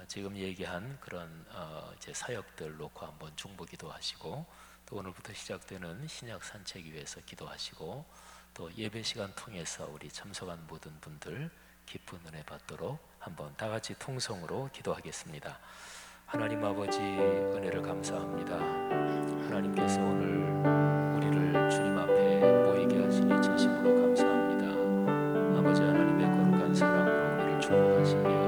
지금 얘기한 그런 이제 사역들 놓고 한번 중보 기도하시고, 또 오늘부터 시작되는 신약 산책 위해서 기도하시고, 또 예배 시간 통해서 우리 참석한 모든 분들 깊은 은혜 받도록 한번 다 같이 통성으로 기도하겠습니다. 하나님 아버지, 은혜를 감사합니다. 하나님께서 오늘 우리를 주님 앞에 모이게 하시니 진심으로 감사합니다. 아버지 하나님의 거룩한 사랑으로 우리를 축복하시며,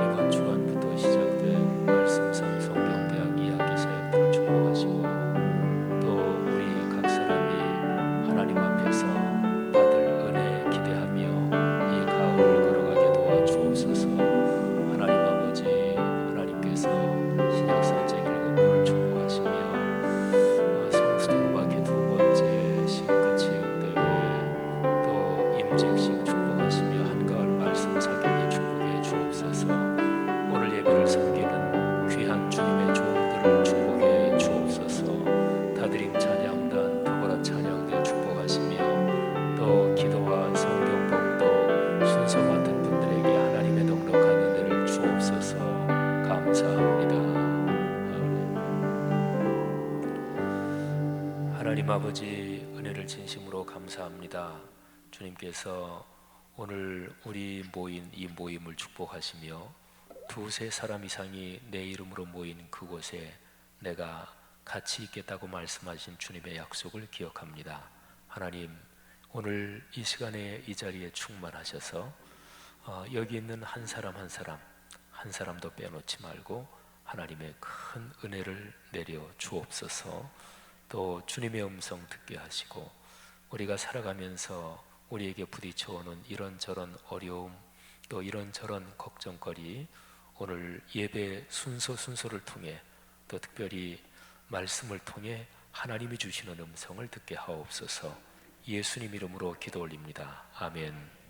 이번 주간부터 시작된 말씀상 성경대학 이야기 사역들을 축복하시고, 또 우리 각 사람이 하나님 앞에서 받을 은혜 기대하며 이 가을을 걸어가게 도와주옵소서. 하나님 아버지, 하나님께서 신약 산책 7번을 축복하시며, 성수동박의 2번째 시끝 체육대회, 또 임직식 축복하시며, 한가을 말씀 사경에 축복해 주옵소서. 오늘 예배를 섬기는 귀한 주님의 종들을 축복해 주옵소서. 다드림 찬양단, 더불어 찬양대 축복하시며, 또 기도와 성경 봉독 순서 맡은 분들에게 하나님의 넉넉한 은혜를 주옵소서. 감사합니다. 하나님 아버지, 은혜를 진심으로 감사합니다. 주님께서 오늘 우리 모인 이 모임을 축복하시며, 2-3 이상이 내 이름으로 모인 그곳에 내가 같이 있겠다고 말씀하신 주님의 약속을 기억합니다. 하나님, 오늘 이 시간에 이 자리에 충만하셔서 여기 있는 한 사람 한 사람도 빼놓지 말고 하나님의 큰 은혜를 내려 주옵소서. 또 주님의 음성 듣게 하시고, 우리가 살아가면서 우리에게 부딪혀오는 이런저런 어려움, 또 이런저런 걱정거리, 오늘 예배 순서를 통해, 또 특별히 말씀을 통해 하나님이 주시는 음성을 듣게 하옵소서. 예수님 이름으로 기도 올립니다. 아멘.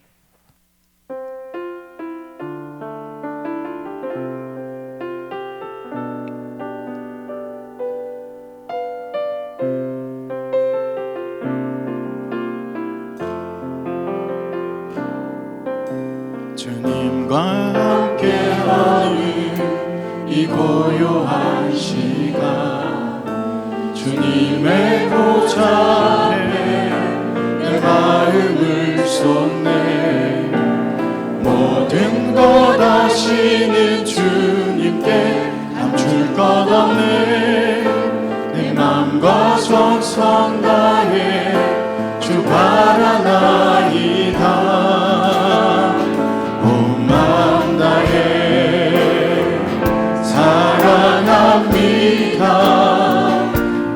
주님과 함께하는 이 고요한 시간, 주님의 보좌 앞에 내 마음을 쏟네. 모든 것 아시는 주님께 감출 것 없네. 내 맘과 정성 다해 주 바라나이다. 온 마음 다해 사랑합니다.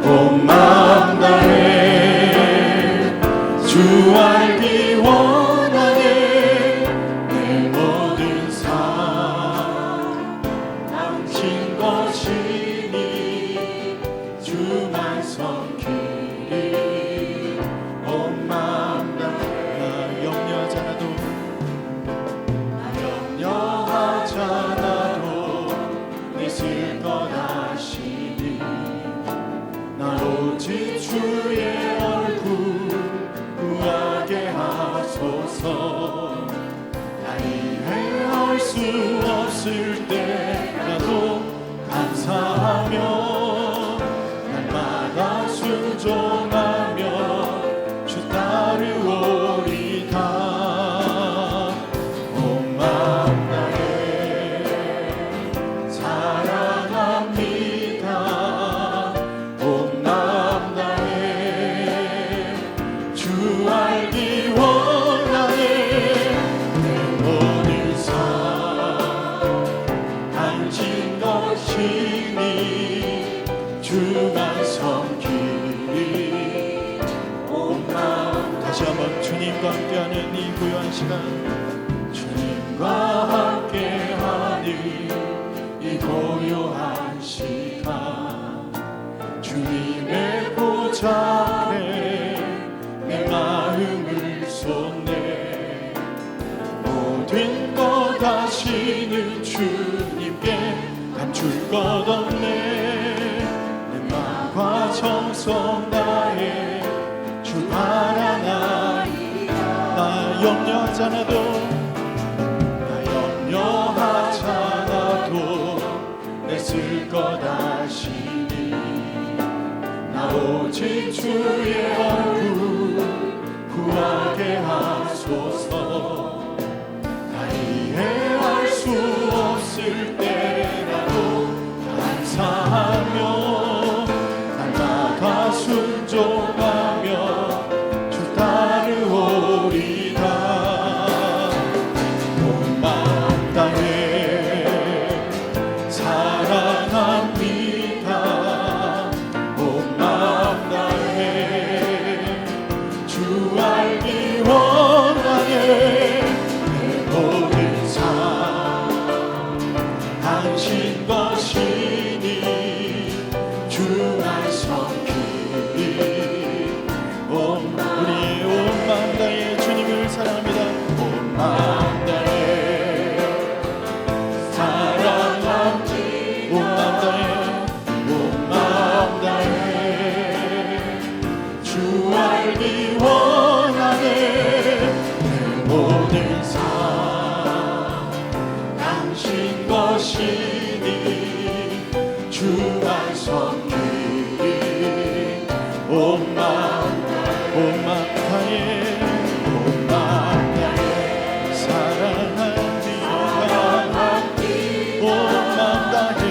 온 마음 다해 주 알기 원하네. 내 모든 삶 당신 것이니 주만 섬기리. 온 마음 다해 염려하지 않아도 내 쓸 것 아시니, 나 오직 주의 얼굴 구하게 하소서. 나 이해할 수 없을 때라도 감사하며, 날마다 순종하며 주 따르오리다. 주만 섬기리. 온 마음 다시 한번 주님과 함께하는 이 고요한 시간, 주님과 함께하는 이 고요한 시간, 주님의 보좌 앞에 내 마음을 쏟네. 모든 것 아시는 주님께 감출 것 없네. 과 정성 다해 주 바라나이다. 나 염려하지 않아도, 나 염려하지 오직 주의 얼굴 구하게 하소서. 다 이해할 수 없을 때라도 감사하며 날마다 순종하며 주 따르오리다. 온 마음 다해 사랑합니다. 온 마음 다해 주 알기 원하네. 내 모든 삶 당신 것이니 주만 섬기리. 우리의 온 마음 다해 주님을 사랑합니다. 온 마음 다해 사랑합니다. 온 마음 다해 온 마음 다해 주 알기 원하네. 내 모든 삶 당신 것이니 주만 섬기리. 온 마음 다해 온 마음 다해 사랑합니다. 온 마음 다해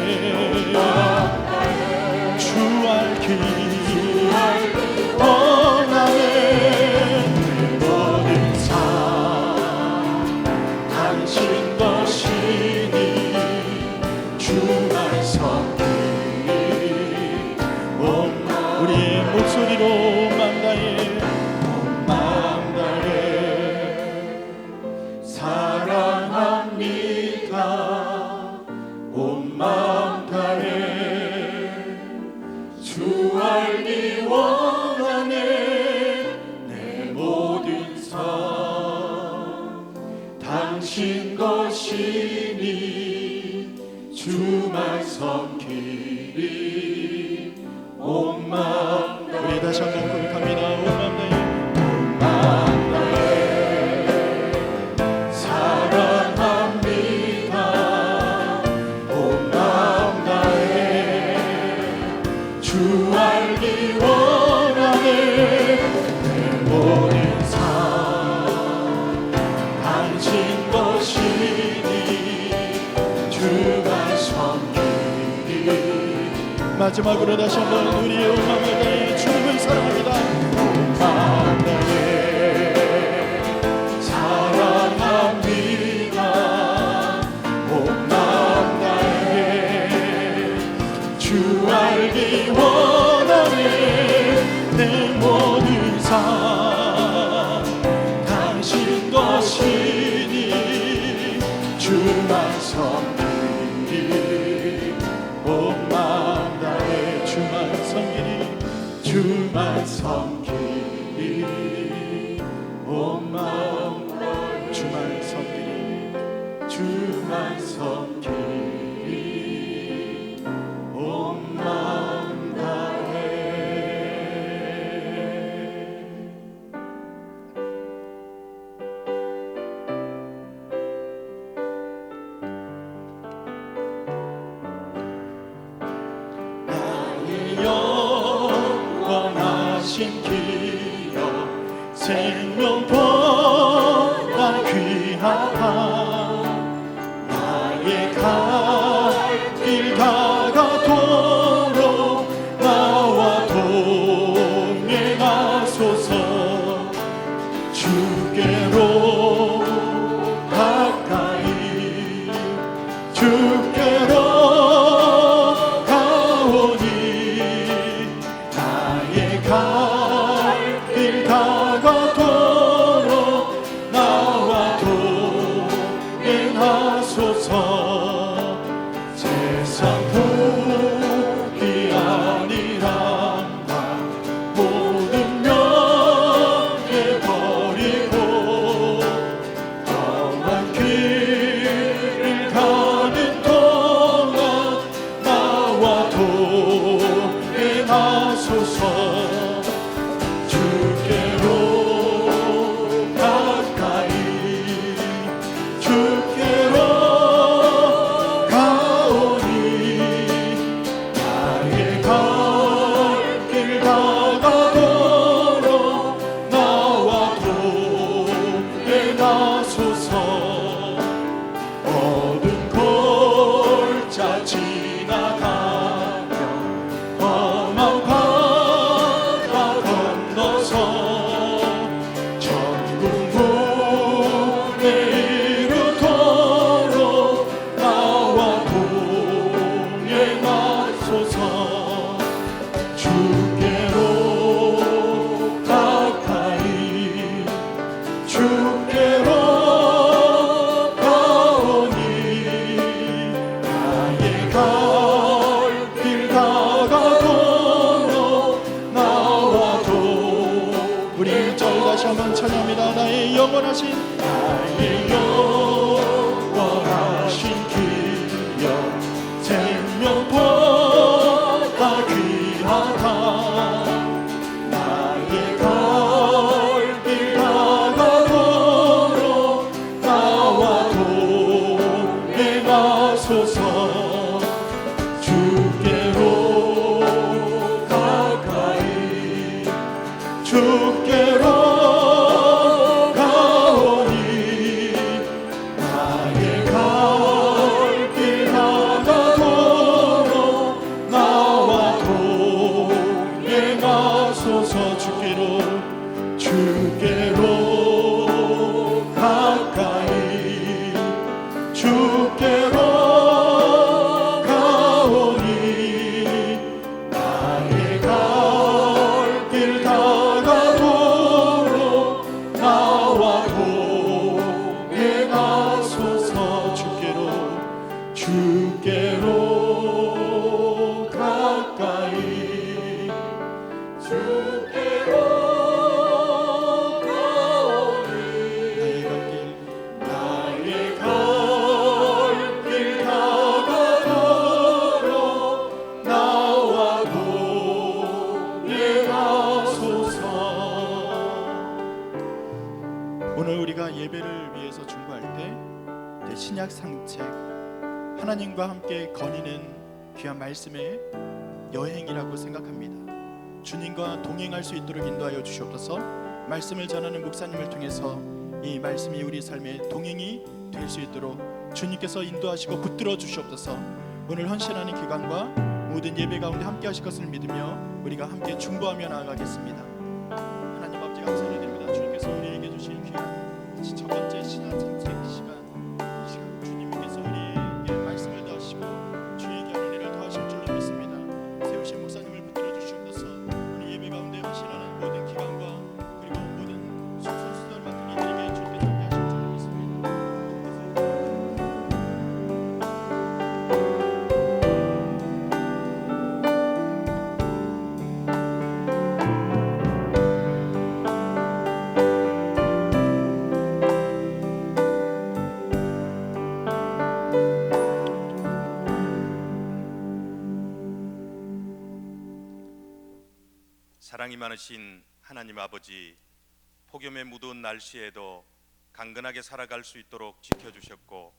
주 알기 원하네. 내 모든 삶 당신 것이니 주만 섬기리. 우리의 목소리로 온 마음 다해 온 마음 다해 사랑합니다. 온 마음 다해 주 알기 원하네. 내 모든 삶 당신 것이니 주만 섬기리. 온 마음 우리 다시 한번 고백합니다. 온 마음 다해 온 마음 다해 사랑합니다. 온 마음 다해 주 알기 원하네. 내 모든 삶 당신 것이니 주만 섬기리. 마지막으로 다시 한번 우리의 온 마음을 다해 주님을 사랑합니다. 온 마음 다해 사랑합니다. 온 마음 다해 주 알기 원하네. 내 모든 삶 당신 것이니 주만 섬기리. 온 마음 다해 주만 섬기리. 주만 섬기리. 온 마음 다해 주만 섬기리. 주만 섬기리. 온 마음 다해. 영원하신 기여 생명보다 귀하다. 나의 갈 길 다가도록 나와 동행하소서. 주께로 가까이 주께로 가오니 나의 갈 길 다가도록 나와 동행하소서. 세상 복이 아니라 모든 명예 버리고 험한 길을 가는 도 가소서 주께로 가까이 주께로 가오니 나의 갈 길 다가도록 나와 동행하소서 주께로 가까이 주께로 가오니 나의 갈 길 다가도록 나와 동행하소서 주께로 가까이 주께로 나의 갈 길 다가도록 나와 동행하소서. 오늘 우리가 예배를 위해서 준비할 때 신약 상책 하나님과 함께 거니는 귀한 말씀의 여행이라고 생각합니다. 주님과 동행할 수 있도록 인도하여 주시옵소서. 말씀을 전하는 목사님을 통해서 이 말씀이 우리 삶의 동행이 될 수 있도록 주님께서 인도하시고 붙들어 주시옵소서. 오늘 헌신하는 기간과 모든 예배 가운데 함께 하실 것을 믿으며 우리가 함께 중보하며 나아가겠습니다. 하나님 아버지 감사를 드립니다. 주님께서 우리에게 주신 귀한 첫 번째 신앙 산책 시간, 이 시간 주님께서 우리에게 말씀을 더하시고 주에게 은혜를 더하실 줄로 믿습니다. 세우신 목사님을 붙들어 주시옵소서. 우리 예배 가운데 헌신하는 모든 기간과 그리고 모든 순서수들 맡은 이들에게 주님께서 함께 하실 줄로 믿습니다. 사랑이 많으신 하나님 아버지, 폭염에 무더운 날씨에도 강건하게 살아갈 수 있도록 지켜주셨고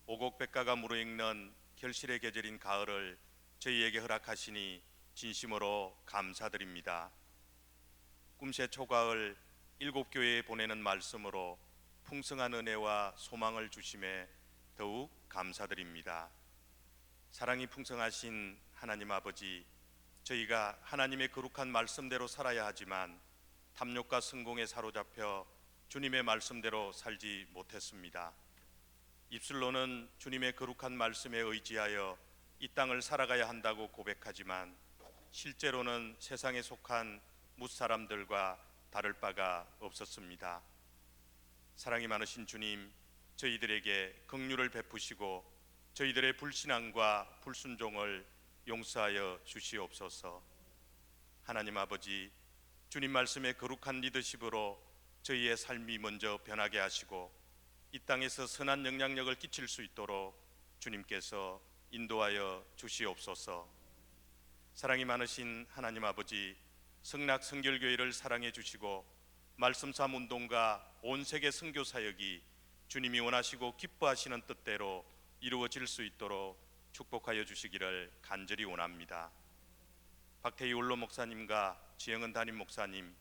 오곡백과가 무르익는 결실의 계절인 가을을 저희에게 허락하시니 진심으로 감사드립니다. 꿈새 초가을 일곱 교회에 보내는 말씀으로 풍성한 은혜와 소망을 주심에 더욱 감사드립니다. 사랑이 풍성하신 하나님 아버지, 저희가 하나님의 거룩한 말씀대로 살아야 하지만 탐욕과 성공에 사로잡혀 주님의 말씀대로 살지 못했습니다. 입술로는 주님의 거룩한 말씀에 의지하여 이 땅을 살아가야 한다고 고백하지만 실제로는 세상에 속한 무사람들과 다를 바가 없었습니다. 사랑이 많으신 주님, 저희들에게 긍휼을 베푸시고 저희들의 불신앙과 불순종을 용서하여 주시옵소서. 하나님 아버지, 주님 말씀의 거룩한 리더십으로 저희의 삶이 먼저 변하게 하시고 이 땅에서 선한 영향력을 끼칠 수 있도록 주님께서 인도하여 주시옵소서. 사랑이 많으신 하나님 아버지, 성락 성결교회를 사랑해 주시고 말씀삼 운동과 온 세계 선교 사역이 주님이 원하시고 기뻐하시는 뜻대로 이루어질 수 있도록 축복하여 주시기를 간절히 원합니다. 박태희 원로 목사님과 지영은 담임 목사님,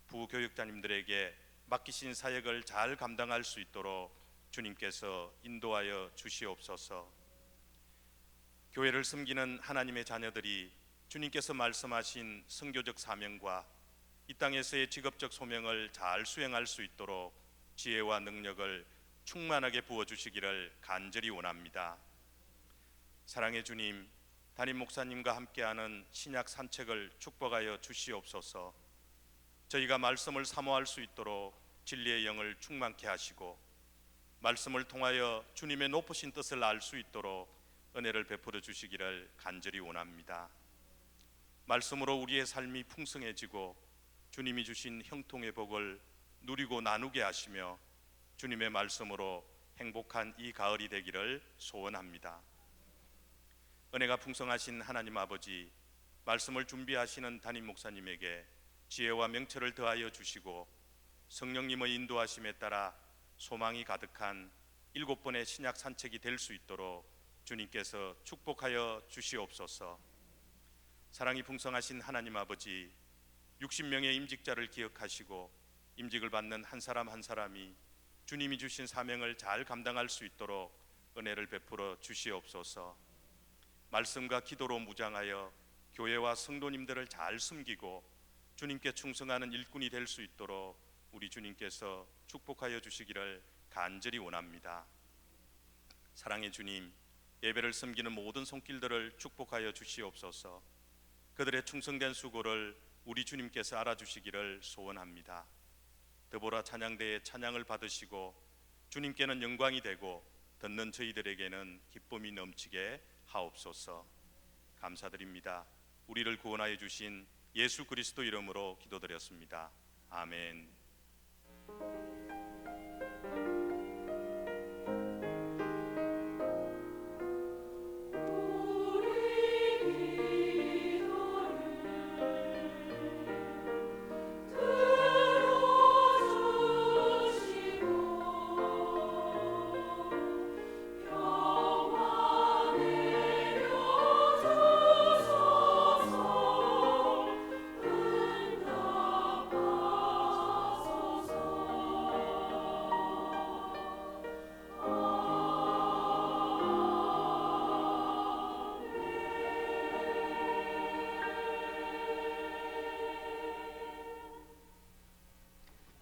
부교육자님들에게 맡기신 사역을 잘 감당할 수 있도록 주님께서 인도하여 주시옵소서. 교회를 섬기는 하나님의 자녀들이 주님께서 말씀하신 선교적 사명과 이 땅에서의 직업적 소명을 잘 수행할 수 있도록 지혜와 능력을 충만하게 부어주시기를 간절히 원합니다. 사랑의 주님, 담임 목사님과 함께하는 신약 산책을 축복하여 주시옵소서. 저희가 말씀을 사모할 수 있도록 진리의 영을 충만케 하시고 말씀을 통하여 주님의 높으신 뜻을 알 수 있도록 은혜를 베풀어 주시기를 간절히 원합니다. 말씀으로 우리의 삶이 풍성해지고 주님이 주신 형통의 복을 누리고 나누게 하시며 주님의 말씀으로 행복한 이 가을이 되기를 소원합니다. 은혜가 풍성하신 하나님 아버지, 말씀을 준비하시는 담임 목사님에게 지혜와 명철을 더하여 주시고 성령님의 인도하심에 따라 소망이 가득한 7번의 신약 산책이 될 수 있도록 주님께서 축복하여 주시옵소서. 사랑이 풍성하신 하나님 아버지, 60명의 임직자를 기억하시고 임직을 받는 한 사람 한 사람이 주님이 주신 사명을 잘 감당할 수 있도록 은혜를 베풀어 주시옵소서. 말씀과 기도로 무장하여 교회와 성도님들을 잘 섬기고 주님께 충성하는 일꾼이 될 수 있도록 우리 주님께서 축복하여 주시기를 간절히 원합니다. 사랑의 주님, 예배를 섬기는 모든 손길들을 축복하여 주시옵소서. 그들의 충성된 수고를 우리 주님께서 알아주시기를 소원합니다. 드보라 찬양대의 찬양을 받으시고 주님께는 영광이 되고 듣는 저희들에게는 기쁨이 넘치게 하옵소서. 감사드립니다. 우리를 구원하여 주신 예수 그리스도 이름으로 기도드렸습니다. 아멘.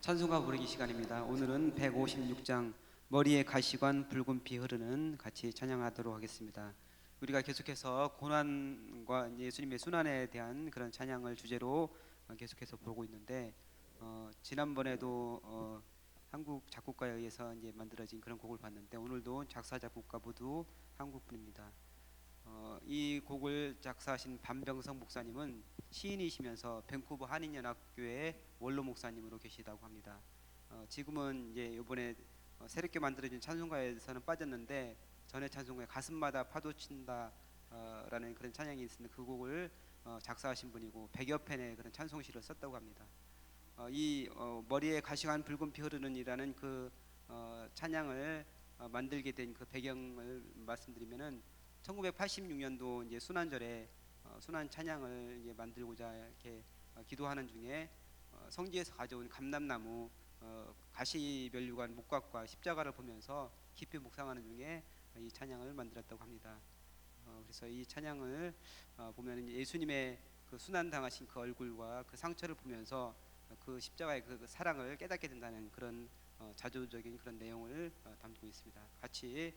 찬송가 부르기 시간입니다. 오늘은 156장 머리에 가시관 붉은 피 흐르는 같이 찬양하도록 하겠습니다. 우리가 계속해서 고난과 예수님의 순환에 대한 그런 찬양을 주제로 계속해서 보고 있는데 지난번에도 한국 작곡가에 의해서 이제 만들어진 그런 곡을 봤는데 오늘도 작사 작곡가 모두 한국 분입니다. 이 곡을 작사하신 반병성 목사님은 시인이시면서 밴쿠버 한인연합교회 원로 목사님으로 계시다고 합니다. 지금은 이제 이번에 새롭게 만들어진 찬송가에서는 빠졌는데 전에 찬송가에 가슴마다 파도 친다 라는 그런 찬양이 있는데 그 곡을 작사하신 분이고 100여 편의 그런 찬송시를 썼다고 합니다. 이 머리에 가시관 붉은 피 흐르는 이라는 그 찬양을 만들게 된 그 배경을 말씀드리면은 1986년도 이제 순환절에 순환 찬양을 이제 만들고자 이렇게 기도하는 중에 성지에서 가져온 감람나무 가시면류관 목각과 십자가를 보면서 깊이 묵상하는 중에 이 찬양을 만들었다고 합니다. 그래서 이 찬양을 보면 예수님의 그 순환 당하신 그 얼굴과 그 상처를 보면서 그 십자가의 그 사랑을 깨닫게 된다는 그런 자조적인 그런 내용을 담고 있습니다. 같이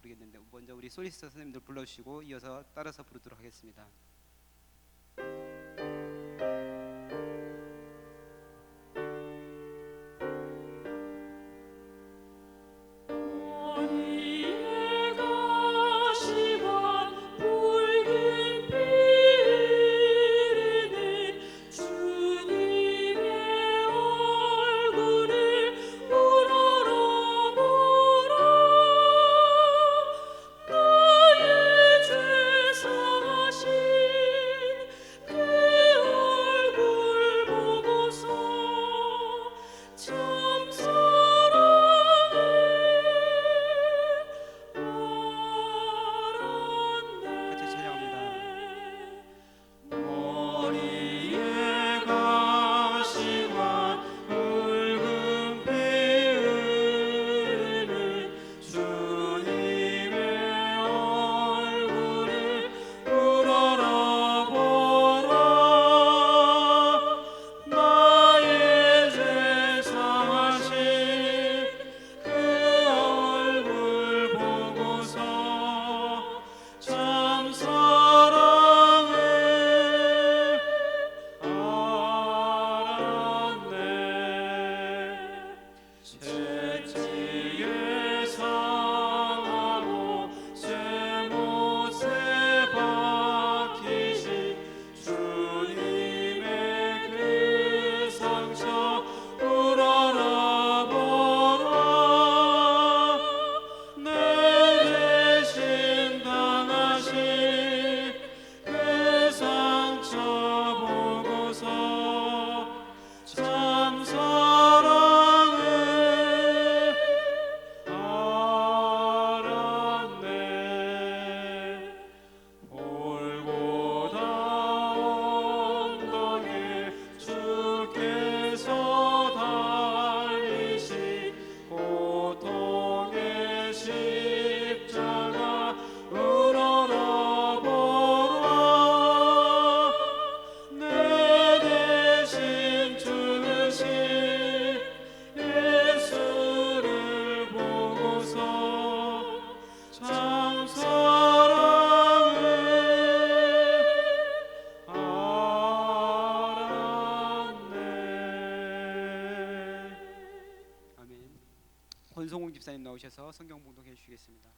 부르겠는데 먼저 우리 솔리스트 선생님들 불러주시고 이어서 따라서 부르도록 하겠습니다. 나의 죄 사하신 집사님 나오셔서 성경 봉독해 주시겠습니다.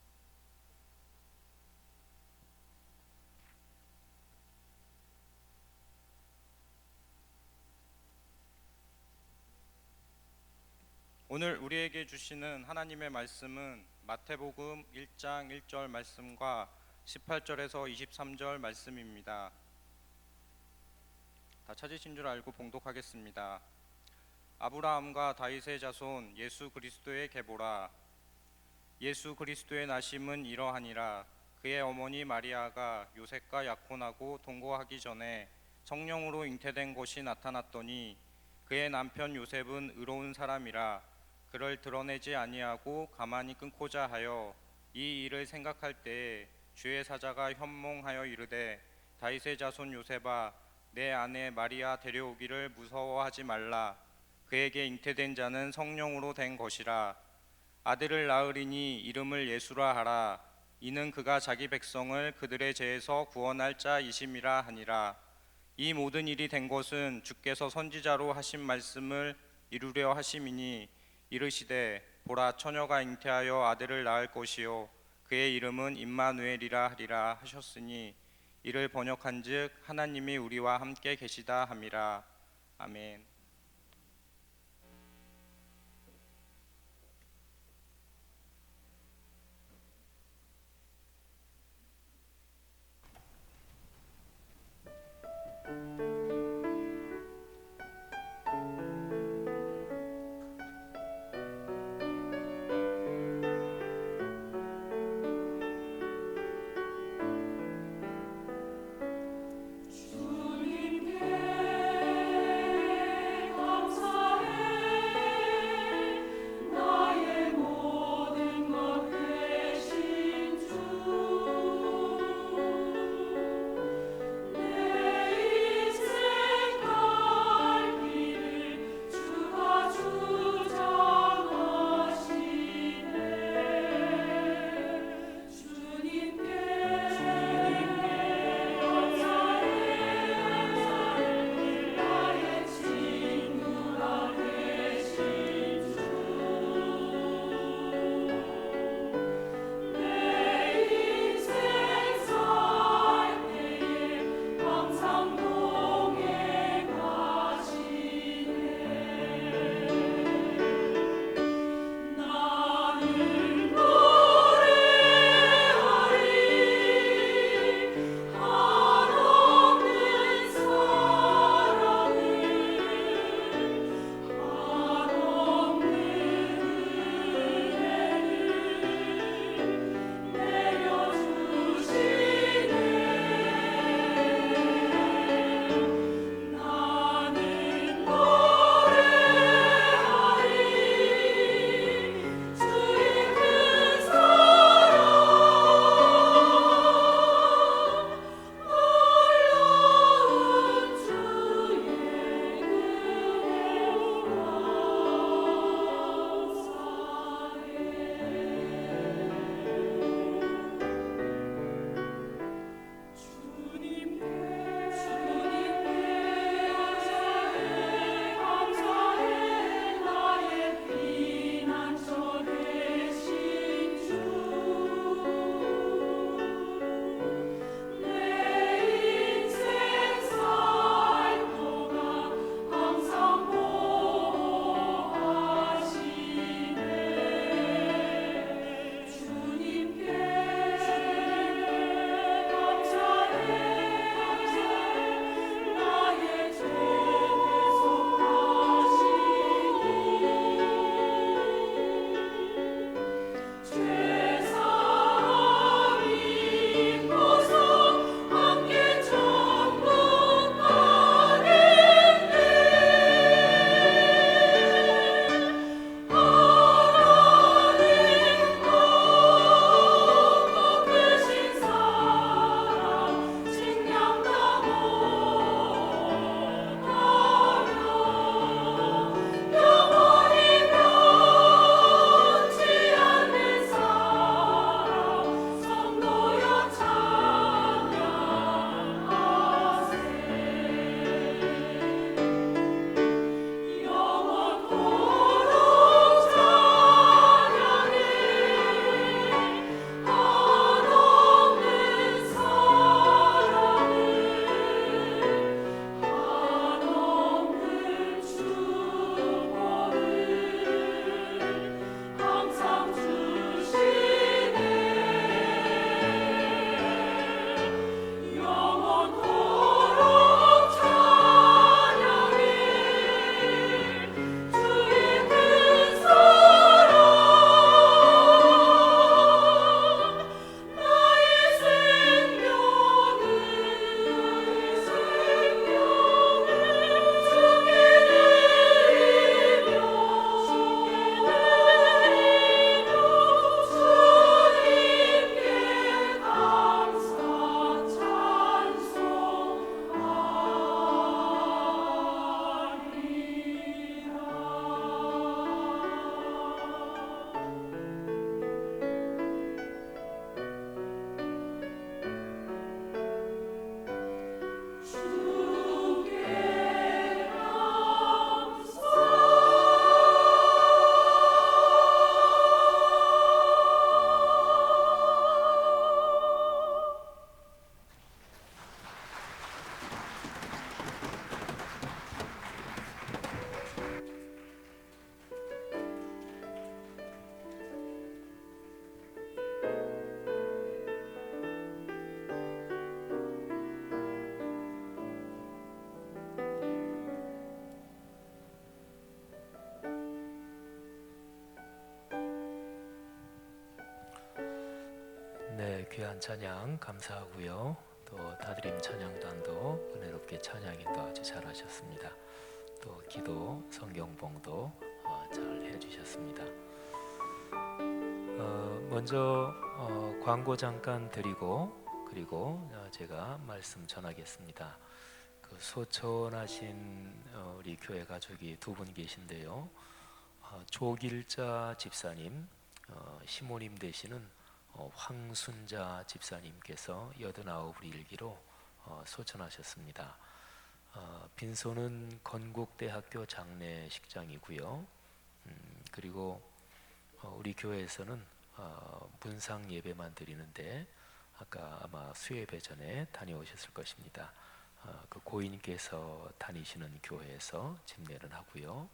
오늘 우리에게 주시는 하나님의 말씀은 마태복음 1장 1절 말씀과 18절에서 23절 말씀입니다. 다 찾으신 줄 알고 봉독하겠습니다. 아브라함과 다윗의 자손 예수 그리스도의 계보라. 예수 그리스도의 나심은 이러하니라. 그의 어머니 마리아가 요셉과 약혼하고 동거하기 전에 성령으로 잉태된 것이 나타났더니 그의 남편 요셉은 의로운 사람이라 그를 드러내지 아니하고 가만히 끊고자 하여 이 일을 생각할 때에 주의 사자가 현몽하여 이르되 다윗의 자손 요셉아 내 아내 마리아 데려오기를 무서워하지 말라. 그에게 잉태된 자는 성령으로 된 것이라. 아들을 낳으리니 이름을 예수라 하라. 이는 그가 자기 백성을 그들의 죄에서 구원할 자이심이라 하니라. 이 모든 일이 된 것은 주께서 선지자로 하신 말씀을 이루려 하심이니 이르시되 보라 처녀가 잉태하여 아들을 낳을 것이요 그의 이름은 임마누엘이라 하리라 하셨으니 이를 번역한즉 하나님이 우리와 함께 계시다 함이라. 아멘. 귀한 찬양 감사하고요. 또 다드림 찬양단도 은혜롭게 찬양인도 아주 잘하셨습니다. 또 기도 성경봉도 잘 해주셨습니다. 먼저 광고 잠깐 드리고 그리고 제가 말씀 전하겠습니다. 그 소천하신 우리 교회 가족이 두 분 계신데요. 조길자 집사님, 시모님 되시는 황순자 집사님께서 89을 일기로 소천하셨습니다. 빈소는 건국대학교 장례식장이고요. 그리고 우리 교회에서는 문상 예배만 드리는데 아까 아마 수예배 전에 다녀오셨을 것입니다. 그 고인께서 다니시는 교회에서 집례를 하고요.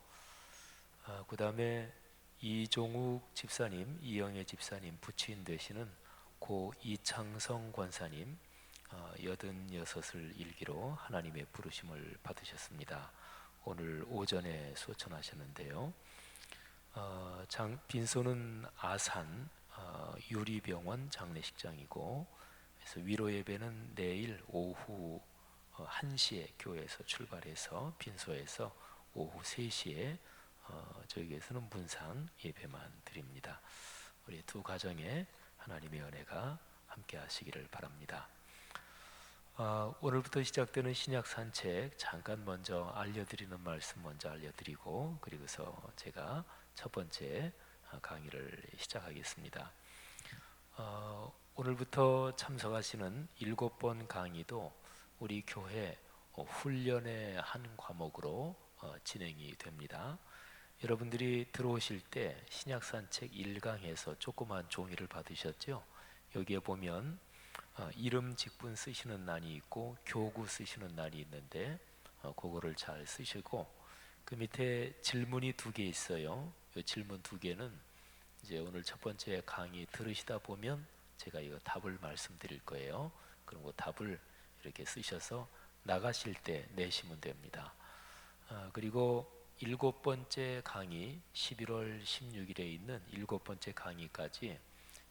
그 다음에 이종욱 집사님, 이영애 집사님 부친 되시는 고 이창성 권사님 86을 일기로 하나님의 부르심을 받으셨습니다. 오늘 오전에 소천하셨는데요. 빈소는 아산 유리병원 장례식장이고, 그래서 위로 예배는 내일 오후 1시에 교회에서 출발해서 빈소에서 오후 3시에 저희 교회에서는 문상 예배만 드립니다. 우리 두 가정에 하나님의 은혜가 함께 하시기를 바랍니다. 오늘부터 시작되는 신약 산책 잠깐 먼저 알려드리는 말씀 먼저 알려드리고 그리고서 제가 첫 번째 강의를 시작하겠습니다. 오늘부터 참석하시는 7번 강의도 우리 교회 훈련의 한 과목으로 진행이 됩니다. 여러분들이 들어오실 때 신약산책 1강에서 조그만 종이를 받으셨죠? 여기에 보면 이름 직분 쓰시는 난이 있고 교구 쓰시는 난이 있는데 그거를 잘 쓰시고, 그 밑에 질문이 2개 있어요. 이 질문 2개는 이제 오늘 첫 번째 강의 들으시다 보면 제가 이거 답을 말씀드릴 거예요. 그럼 그 답을 이렇게 쓰셔서 나가실 때 내시면 됩니다. 그리고 7번째 강의 11월 16일에 있는 7번째 강의까지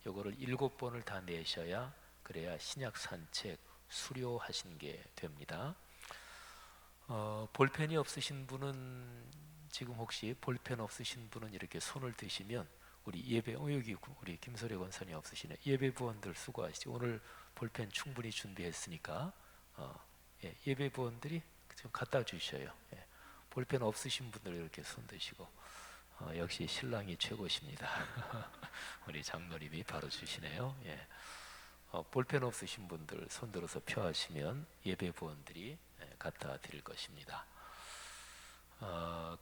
요거를 7번을 다 내셔야 그래야 신약 산책 수료하신 게 됩니다. 볼펜이 없으신 분은 지금 혹시 볼펜 없으신 분은 이렇게 손을 드시면 우리 예배 여기 우리 김소래 권사님 없으시네. 예배 부원들 수고하시죠. 오늘 볼펜 충분히 준비했으니까 예배 부원들이 좀 갖다 주셔요. 볼펜 없으신 분들 이렇게 손 드시고 역시 신랑이 최고십니다. 우리 장로님이 바로 주시네요. 볼펜 없으신 분들 손 들어서 표하시면 예배 부원들이 갖다 드릴 것입니다.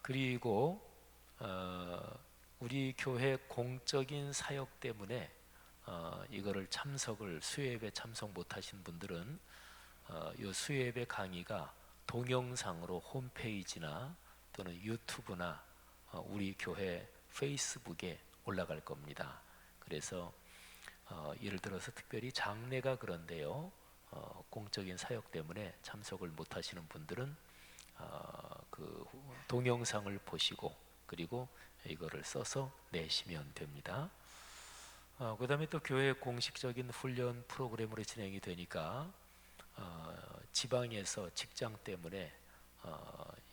그리고 우리 교회 공적인 사역 때문에 이거를 수요예배 참석 못하신 분들은 이 수요예배 강의가 동영상으로 홈페이지나 또는 유튜브나 우리 교회 페이스북에 올라갈 겁니다. 그래서 예를 들어서 특별히 장례가 그런데요, 공적인 사역 때문에 참석을 못하시는 분들은 그 동영상을 보시고 그리고 이거를 써서 내시면 됩니다. 그 다음에 또 교회 공식적인 훈련 프로그램으로 진행이 되니까 지방에서 직장 때문에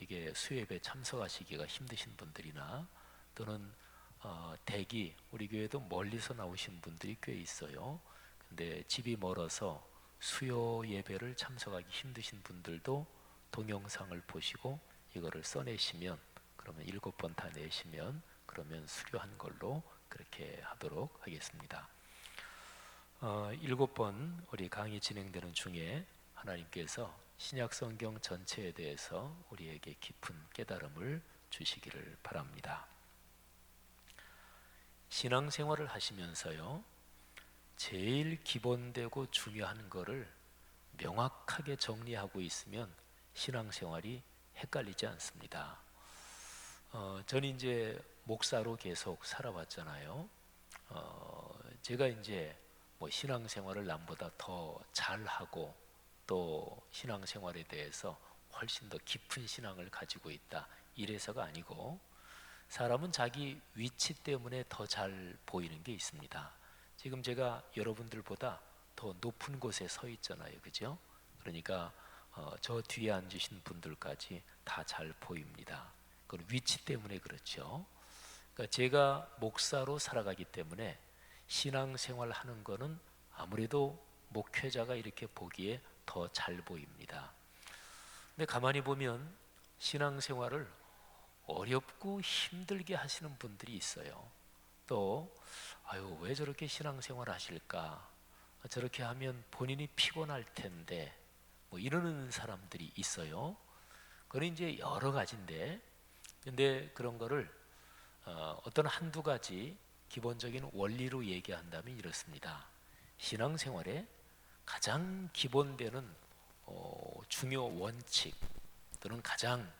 이게 수요예배 참석하시기가 힘드신 분들이나 또는 우리 교회도 멀리서 나오신 분들이 꽤 있어요. 근데 집이 멀어서 수요 예배를 참석하기 힘드신 분들도 동영상을 보시고 이거를 써내시면, 그러면 7번 다 내시면 그러면 수료한 걸로 그렇게 하도록 하겠습니다. 7번 우리 강의 진행되는 중에 하나님께서 신약 성경 전체에 대해서 우리에게 깊은 깨달음을 주시기를 바랍니다. 신앙생활을 하시면서요, 제일 기본되고 중요한 거를 명확하게 정리하고 있으면 신앙생활이 헷갈리지 않습니다. 저는 이제 목사로 계속 살아왔잖아요. 제가 이제 뭐 신앙생활을 남보다 더 잘하고 또 신앙생활에 대해서 훨씬 더 깊은 신앙을 가지고 있다 이래서가 아니고, 사람은 자기 위치 때문에 더 잘 보이는 게 있습니다. 지금 제가 여러분들보다 더 높은 곳에 서 있잖아요, 그죠? 그러니까 저 뒤에 앉으신 분들까지 다 잘 보입니다. 그건 위치 때문에 그렇죠. 그러니까 제가 목사로 살아가기 때문에 신앙생활 하는 거는 아무래도 목회자가 이렇게 보기에 더 잘 보입니다. 근데 가만히 보면 신앙생활을 어렵고 힘들게 하시는 분들이 있어요. 또 아유, 왜 저렇게 신앙생활 하실까? 저렇게 하면 본인이 피곤할 텐데 뭐 이러는 사람들이 있어요. 그건 이제 여러 가지인데, 근데 그런 거를 어떤 한두 가지 기본적인 원리로 얘기한다면 이렇습니다. 신앙생활에 가장 기본되는 중요 원칙 또는 가장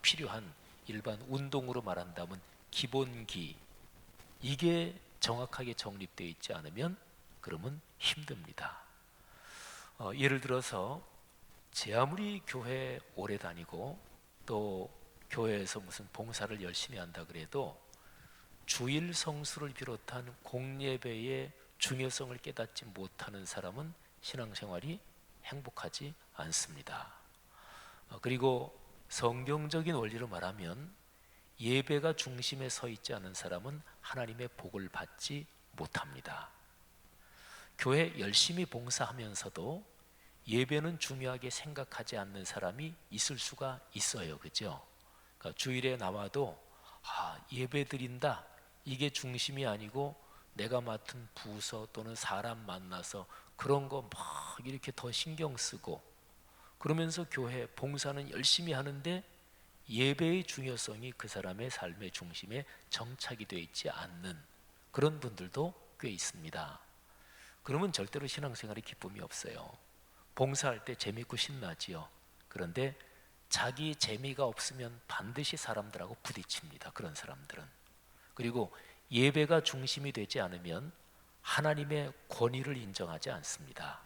필요한 일반 운동으로 말한다면 기본기, 이게 정확하게 정립되어 있지 않으면 그러면 힘듭니다. 예를 들어서 제 아무리 교회 오래 다니고 또 교회에서 무슨 봉사를 열심히 한다 그래도 주일 성수를 비롯한 공예배의 중요성을 깨닫지 못하는 사람은 신앙생활이 행복하지 않습니다. 그리고 성경적인 원리로 말하면 예배가 중심에 서 있지 않은 사람은 하나님의 복을 받지 못합니다. 교회 열심히 봉사하면서도 예배는 중요하게 생각하지 않는 사람이 있을 수가 있어요, 그죠? 그러니까 주일에 나와도 예배 드린다, 이게 중심이 아니고 내가 맡은 부서 또는 사람 만나서 그런 거 막 이렇게 더 신경 쓰고 그러면서 교회 봉사는 열심히 하는데 예배의 중요성이 그 사람의 삶의 중심에 정착이 되어 있지 않는 그런 분들도 꽤 있습니다. 그러면 절대로 신앙생활에 기쁨이 없어요. 봉사할 때 재밌고 신나지요. 그런데 자기 재미가 없으면 반드시 사람들하고 부딪힙니다. 그런 사람들은. 그리고 예배가 중심이 되지 않으면 하나님의 권위를 인정하지 않습니다.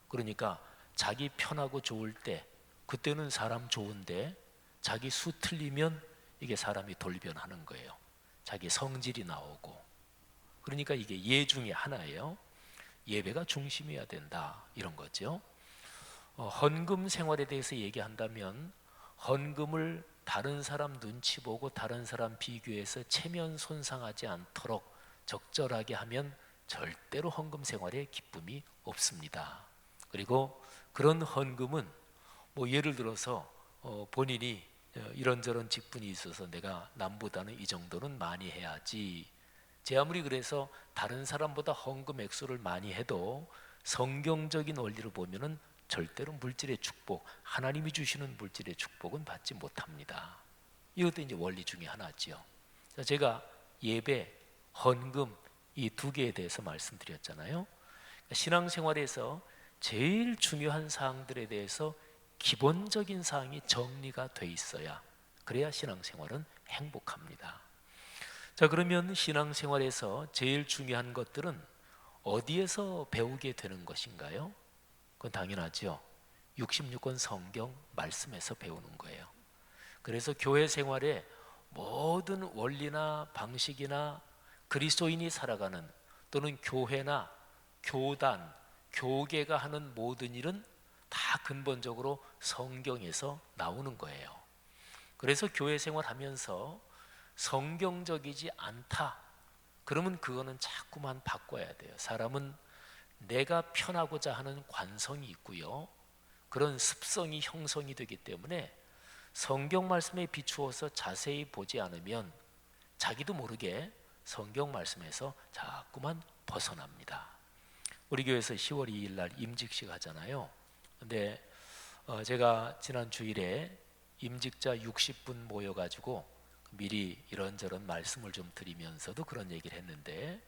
그러니까 자기 편하고 좋을 때 그때는 사람 좋은데 자기 수 틀리면 이게 사람이 돌변하는 거예요. 자기 성질이 나오고. 그러니까 이게 예 중에 하나예요. 예배가 중심이어야 된다, 이런 거죠. 헌금 생활에 대해서 얘기한다면 헌금을 다른 사람 눈치 보고 다른 사람 비교해서 체면 손상하지 않도록 적절하게 하면 절대로 헌금 생활에 기쁨이 없습니다. 그리고 그런 헌금은 뭐 예를 들어서 본인이 이런저런 직분이 있어서 내가 남보다는 이 정도는 많이 해야지, 제 아무리 그래서 다른 사람보다 헌금 액수를 많이 해도 성경적인 원리로 보면은 절대로 물질의 축복, 하나님이 주시는 물질의 축복은 받지 못합니다. 이것도 이제 원리 중에 하나죠. 제가 예배, 헌금 이 두 개에 대해서 말씀드렸잖아요. 신앙생활에서 제일 중요한 사항들에 대해서 기본적인 사항이 정리가 돼 있어야, 그래야 신앙생활은 행복합니다. 자, 그러면 신앙생활에서 제일 중요한 것들은 어디에서 배우게 되는 것인가요? 그건 당연하죠. 66권 성경 말씀에서 배우는 거예요. 그래서 교회 생활에 모든 원리나 방식이나 그리스도인이 살아가는 또는 교회나 교단, 교계가 하는 모든 일은 다 근본적으로 성경에서 나오는 거예요. 그래서 교회 생활하면서 성경적이지 않다, 그러면 그거는 자꾸만 바꿔야 돼요. 사람은 내가 편하고자 하는 관성이 있고요, 그런 습성이 형성이 되기 때문에 성경 말씀에 비추어서 자세히 보지 않으면 자기도 모르게 성경 말씀에서 자꾸만 벗어납니다. 우리 교회에서 10월 2일 날 임직식 하잖아요. 근데 제가 지난 주일에 임직자 60분 모여가지고 미리 이런저런 말씀을 좀 드리면서도 그런 얘기를 했는데,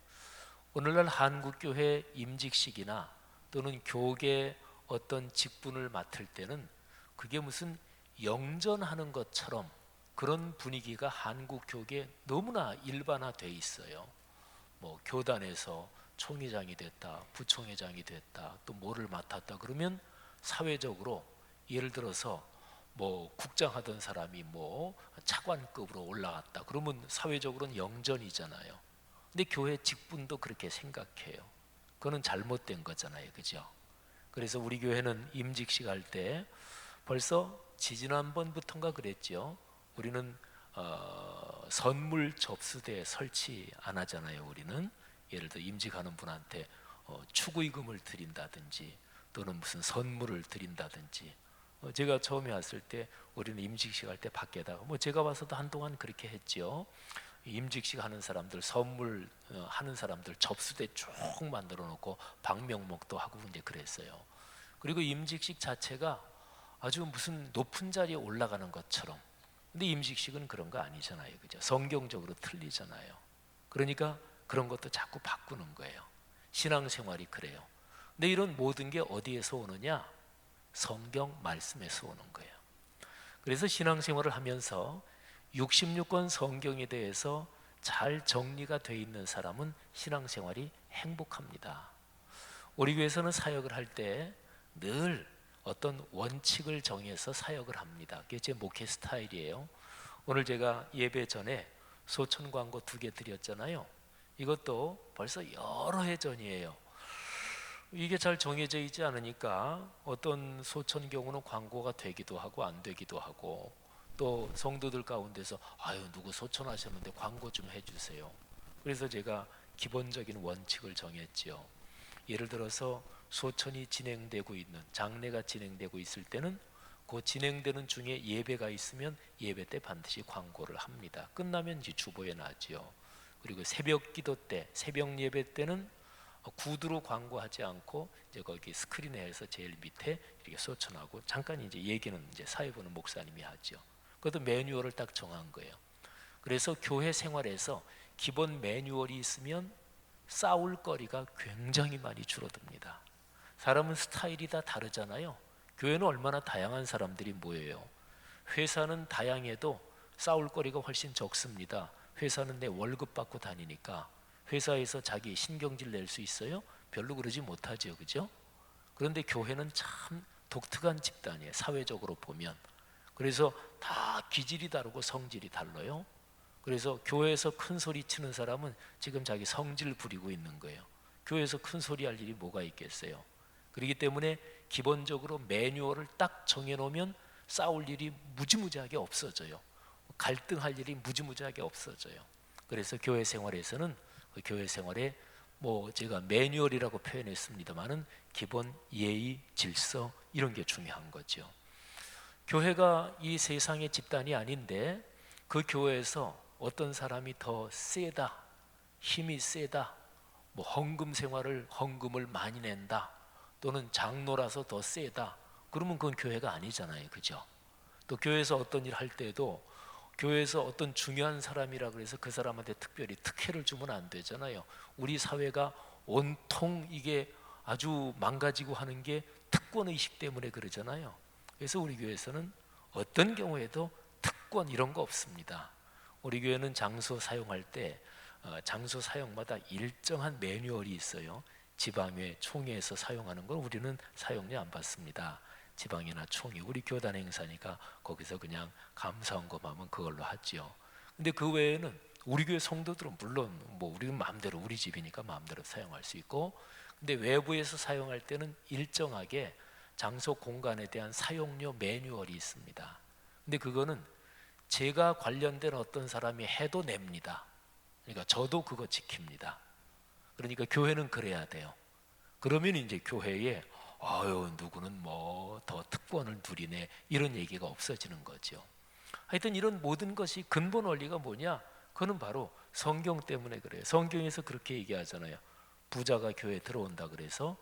오늘날 한국교회 임직식이나 또는 교계 어떤 직분을 맡을 때는 그게 무슨 영전하는 것처럼 그런 분위기가 한국 교계에 너무나 일반화돼 있어요. 뭐 교단에서 총회장이 됐다, 부총회장이 됐다, 또 뭐를 맡았다 그러면 사회적으로 예를 들어서 뭐 국장하던 사람이 뭐 차관급으로 올라갔다 그러면 사회적으로는 영전이잖아요. 근데 교회 직분도 그렇게 생각해요. 그거는 잘못된 거잖아요, 그죠? 그래서 우리 교회는 임직식 할 때 벌써 지지난번부터인가 그랬죠. 우리는 선물 접수대 설치 안 하잖아요. 우리는 예를 들어 임직하는 분한테 축의금을 드린다든지 또는 무슨 선물을 드린다든지. 제가 처음에 왔을 때 우리는 임직식 할 때 밖에다가 제가 와서도 한동안 그렇게 했죠. 임직식 하는 사람들 선물 하는 사람들 접수대 쭉 만들어 놓고 방명목도 하고 이제 그랬어요. 그리고 임직식 자체가 아주 무슨 높은 자리에 올라가는 것처럼. 근데 임직식은 그런 거 아니잖아요, 그죠? 성경적으로 틀리잖아요. 그러니까 그런 것도 자꾸 바꾸는 거예요. 신앙생활이 그래요. 근데 이런 모든 게 어디에서 오느냐? 성경 말씀에서 오는 거예요. 그래서 신앙생활을 하면서 66권 성경에 대해서 잘 정리가 돼 있는 사람은 신앙생활이 행복합니다. 우리 교회에서는 사역을 할 때 늘 어떤 원칙을 정해서 사역을 합니다. 그게 제 목회 스타일이에요. 오늘 제가 예배 전에 소천 광고 2개 드렸잖아요. 이것도 벌써 여러 해 전이에요. 이게 잘 정해져 있지 않으니까 어떤 소천 경우는 광고가 되기도 하고 안 되기도 하고, 또 성도들 가운데서 아유 누구 소천하셨는데 광고 좀 해주세요. 그래서 제가 기본적인 원칙을 정했지요. 예를 들어서 소천이 진행되고 있는, 장례가 진행되고 있을 때는 그 진행되는 중에 예배가 있으면 예배 때 반드시 광고를 합니다. 끝나면 이제 주보에 나지요. 그리고 새벽 기도 때, 새벽 예배 때는 구두로 광고하지 않고 이제 거기 스크린에서 제일 밑에 이렇게 소천하고, 잠깐 이제 얘기는 이제 사회보는 목사님이 하죠. 그것도 매뉴얼을 딱 정한 거예요. 그래서 교회 생활에서 기본 매뉴얼이 있으면 싸울 거리가 굉장히 많이 줄어듭니다. 사람은 스타일이 다 다르잖아요. 교회는 얼마나 다양한 사람들이 모여요. 회사는 다양해도 싸울 거리가 훨씬 적습니다. 회사는 내 월급 받고 다니니까 회사에서 자기 신경질 낼 수 있어요? 별로 그러지 못하죠, 그죠? 그런데 교회는 참 독특한 집단이에요, 사회적으로 보면. 그래서 다 기질이 다르고 성질이 달라요. 그래서 교회에서 큰 소리 치는 사람은 지금 자기 성질 부리고 있는 거예요. 교회에서 큰 소리 할 일이 뭐가 있겠어요? 그렇기 때문에 기본적으로 매뉴얼을 딱 정해놓으면 싸울 일이 무지무지하게 없어져요. 갈등할 일이 무지무지하게 없어져요. 그래서 교회 생활에서는 그 교회 생활에 제가 매뉴얼이라고 표현했습니다만은 기본 예의, 질서 이런 게 중요한 거죠. 교회가 이 세상의 집단이 아닌데 그 교회에서 어떤 사람이 더 세다, 힘이 세다, 헌금을 많이 낸다, 또는 장로라서 더 세다, 그러면 그건 교회가 아니잖아요, 그죠? 또 교회에서 어떤 일 할 때도 교회에서 어떤 중요한 사람이라 그래서 그 사람한테 특별히 특혜를 주면 안 되잖아요. 우리 사회가 온통 이게 아주 망가지고 하는 게 특권의식 때문에 그러잖아요. 그래서 우리 교회에서는 어떤 경우에도 특권 이런 거 없습니다. 우리 교회는 장소 사용할 때 장소 사용마다 일정한 매뉴얼이 있어요. 지방회, 총회에서 사용하는 걸 우리는 사용료 안 받습니다. 지방이나 총회, 우리 교단 행사니까 거기서 그냥 감사헌금하면 그걸로 하지요. 근데 그 외에는 우리 교회 성도들은 물론 우리는 마음대로, 우리 집이니까 마음대로 사용할 수 있고, 근데 외부에서 사용할 때는 일정하게 장소 공간에 대한 사용료 매뉴얼이 있습니다. 근데 그거는 제가 관련된 어떤 사람이 해도 냅니다. 그러니까 저도 그거 지킵니다. 그러니까 교회는 그래야 돼요. 그러면 이제 교회에 누구는 더 특권을 누리네 이런 얘기가 없어지는 거죠. 하여튼 이런 모든 것이 근본 원리가 뭐냐? 그거는 바로 성경 때문에 그래요. 성경에서 그렇게 얘기하잖아요. 부자가 교회에 들어온다 그래서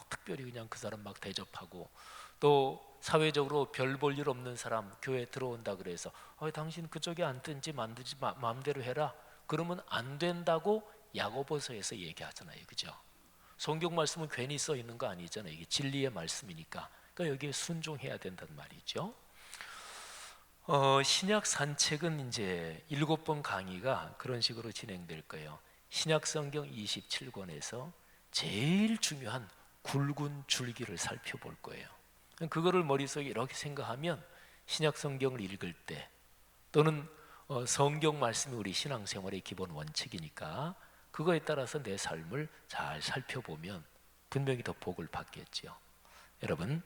특별히 그냥 그 사람 막 대접하고, 또 사회적으로 별 볼 일 없는 사람 교회에 들어온다 그래서 당신 그쪽에 앉든지 만든지 마음대로 해라, 그러면 안 된다고 야고보서에서 얘기하잖아요, 그죠? 성경 말씀은 괜히 써 있는 거 아니잖아요. 이게 진리의 말씀이니까. 그러니까 여기에 순종해야 된다는 말이죠. 신약 산책은 이제 7번 강의가 그런 식으로 진행될 거예요. 신약 성경 27권에서 제일 중요한 굵은 줄기를 살펴볼 거예요. 그거를 머릿속에 이렇게 생각하면 신약 성경을 읽을 때, 또는 성경 말씀이 우리 신앙생활의 기본 원칙이니까 그거에 따라서 내 삶을 잘 살펴보면 분명히 더 복을 받겠지요. 여러분,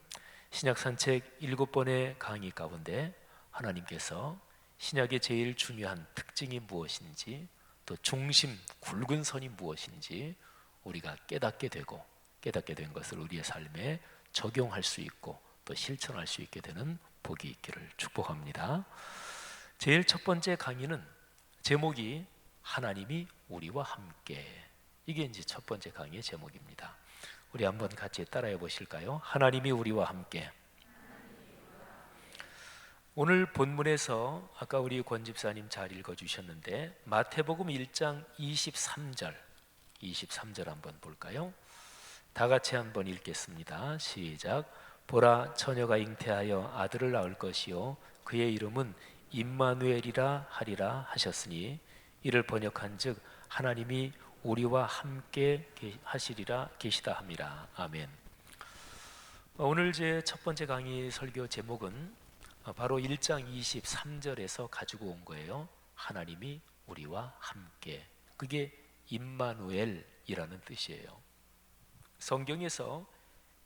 신약 산책 7번의 강의 가운데 하나님께서 신약의 제일 중요한 특징이 무엇인지, 또 중심 굵은 선이 무엇인지 우리가 깨닫게 되고, 깨닫게 된 것을 우리의 삶에 적용할 수 있고 또 실천할 수 있게 되는 복이 있기를 축복합니다. 제일 첫 번째 강의는 제목이 하나님이 우리와 함께, 이게 이제 첫 번째 강의의 제목입니다. 우리 한번 같이 따라해 보실까요? 하나님이 우리와 함께. 오늘 본문에서 아까 우리 권 집사님 잘 읽어주셨는데 마태복음 1장 23절 한번 볼까요? 다 같이 한번 읽겠습니다. 시작. 보라, 처녀가 잉태하여 아들을 낳을 것이요 그의 이름은 임마누엘이라 하리라 하셨으니 이를 번역한즉 하나님이 우리와 함께 하시리라 계시다 함이라. 아멘. 오늘 제 첫 번째 강의 설교 제목은 바로 1장 23절에서 가지고 온 거예요. 하나님이 우리와 함께. 그게 임마누엘이라는 뜻이에요. 성경에서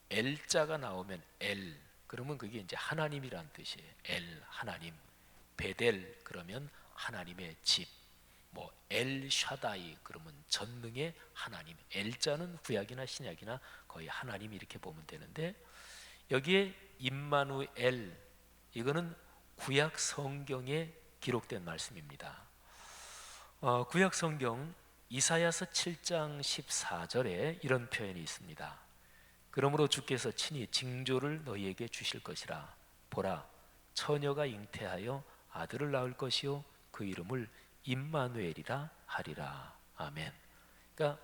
엘자가 나오면 엘, 그러면 그게 이제 하나님이란 뜻이에요. 엘, 하나님. 베델 그러면 하나님의 집. 뭐 엘샤다이 그러면 전능의 하나님. 엘자는 구약이나 신약이나 거의 하나님 이렇게 보면 되는데, 여기에 임마누엘, 이거는 구약 성경에 기록된 말씀입니다. 구약 성경 이사야서 7장 14절에 이런 표현이 있습니다. 그러므로 주께서 친히 징조를 너희에게 주실 것이라. 보라, 처녀가 잉태하여 아들을 낳을 것이요 그 이름을 임마누엘이라 하리라. 아멘. 그러니까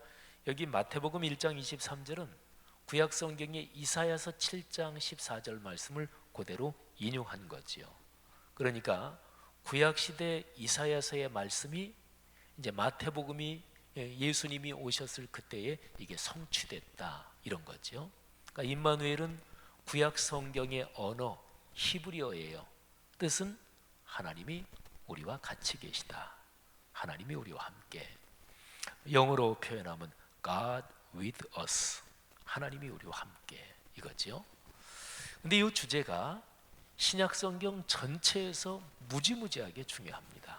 여기 마태복음 1장 23절은 구약 성경의 이사야서 7장 14절 말씀을 그대로 인용한 거지요. 그러니까 구약 시대 이사야서의 말씀이 이제 마태복음이 예수님이 오셨을 그때에 이게 성취됐다, 이런 거죠. 그러니까 임마누엘은 구약 성경의 언어 히브리어예요. 뜻은 하나님이 우리와 같이 계시다. 하나님이 우리와 함께. 영어로 표현하면 God with us. 하나님이 우리와 함께, 이거죠. 근데 이 주제가 신약 성경 전체에서 무지무지하게 중요합니다.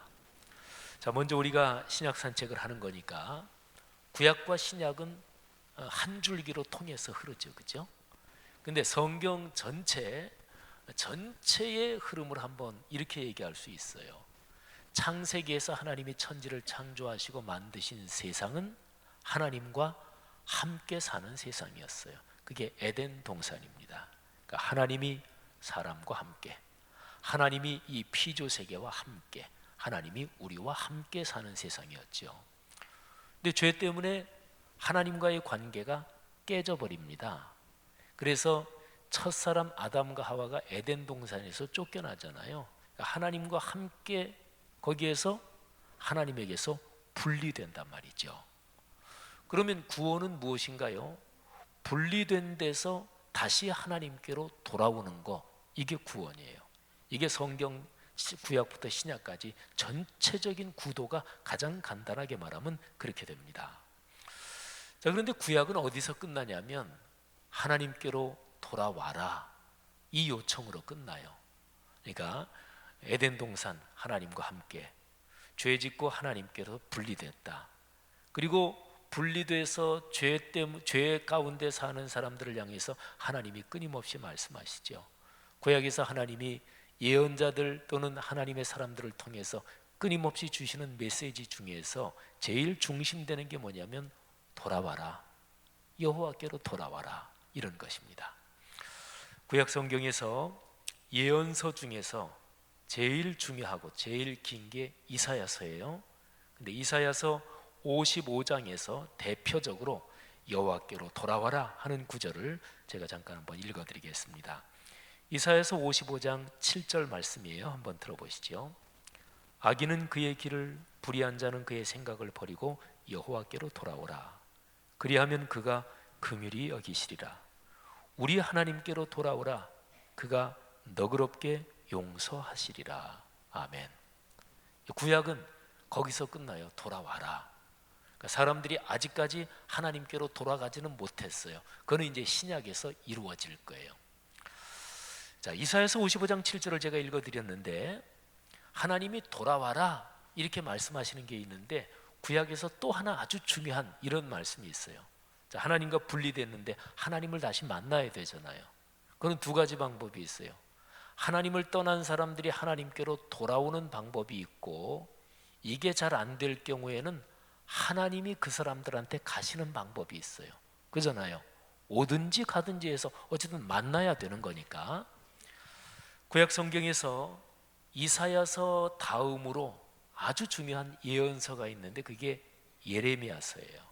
자, 먼저 우리가 신약 산책을 하는 거니까 구약과 신약은 한 줄기로 통해서 흐르죠, 그죠? 근데 성경 전체의 흐름을 한번 이렇게 얘기할 수 있어요. 창세기에서 하나님이 천지를 창조하시고 만드신 세상은 하나님과 함께 사는 세상이었어요. 그게 에덴 동산입니다. 그러니까 하나님이 사람과 함께, 하나님이 이 피조 세계와 함께, 하나님이 우리와 함께 사는 세상이었죠. 근데 죄 때문에 하나님과의 관계가 깨져버립니다. 그래서 첫사람 아담과 하와가 에덴 동산에서 쫓겨나잖아요. 하나님과 함께 거기에서 하나님에게서 분리된단 말이죠. 그러면 구원은 무엇인가요? 분리된 데서 다시 하나님께로 돌아오는 거, 이게 구원이에요. 이게 성경 구약부터 신약까지 전체적인 구도가 가장 간단하게 말하면 그렇게 됩니다. 자, 그런데 구약은 어디서 끝나냐면 하나님께로 돌아와라, 이 요청으로 끝나요. 그러니까 에덴 동산 하나님과 함께, 죄 짓고 하나님께로 분리됐다. 그리고 분리돼서 죄 가운데 사는 사람들을 향해서 하나님이 끊임없이 말씀하시죠. 구약에서 하나님이 예언자들 또는 하나님의 사람들을 통해서 끊임없이 주시는 메시지 중에서 제일 중심되는 게 뭐냐면 돌아와라, 여호와께로 돌아와라, 이런 것입니다. 구약 성경에서 예언서 중에서 제일 중요하고 제일 긴 게 이사야서예요. 근데 이사야서 55장에서 대표적으로 여호와께로 돌아와라 하는 구절을 제가 잠깐 한번 읽어드리겠습니다. 이사야서 55장 7절 말씀이에요. 한번 들어보시죠. 악인은 그의 길을, 불의한 자는 그의 생각을 버리고 여호와께로 돌아오라. 그리하면 그가 긍휼히 여기시리라. 우리 하나님께로 돌아오라. 그가 너그럽게 용서하시리라. 아멘. 구약은 거기서 끝나요. 돌아와라. 그러니까 사람들이 아직까지 하나님께로 돌아가지는 못했어요. 그거는 이제 신약에서 이루어질 거예요. 자, 이사야서 55장 7절을 제가 읽어드렸는데 하나님이 돌아와라 이렇게 말씀하시는 게 있는데 구약에서 또 하나 아주 중요한 이런 말씀이 있어요. 자, 하나님과 분리됐는데 하나님을 다시 만나야 되잖아요. 그건 두 가지 방법이 있어요. 하나님을 떠난 사람들이 하나님께로 돌아오는 방법이 있고, 이게 잘 안 될 경우에는 하나님이 그 사람들한테 가시는 방법이 있어요. 그잖아요. 오든지 가든지 해서 어쨌든 만나야 되는 거니까. 구약 성경에서 이사야서 다음으로 아주 중요한 예언서가 있는데 그게 예레미야서예요.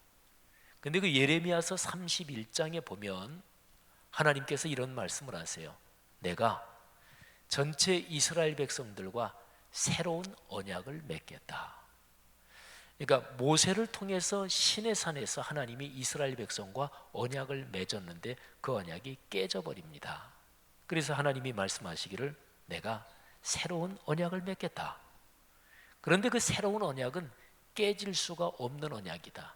근데 그 예레미야서 31장에 보면 하나님께서 이런 말씀을 하세요. 내가 전체 이스라엘 백성들과 새로운 언약을 맺겠다. 그러니까 모세를 통해서 시내산에서 하나님이 이스라엘 백성과 언약을 맺었는데 그 언약이 깨져버립니다. 그래서 하나님이 말씀하시기를 내가 새로운 언약을 맺겠다. 그런데 그 새로운 언약은 깨질 수가 없는 언약이다.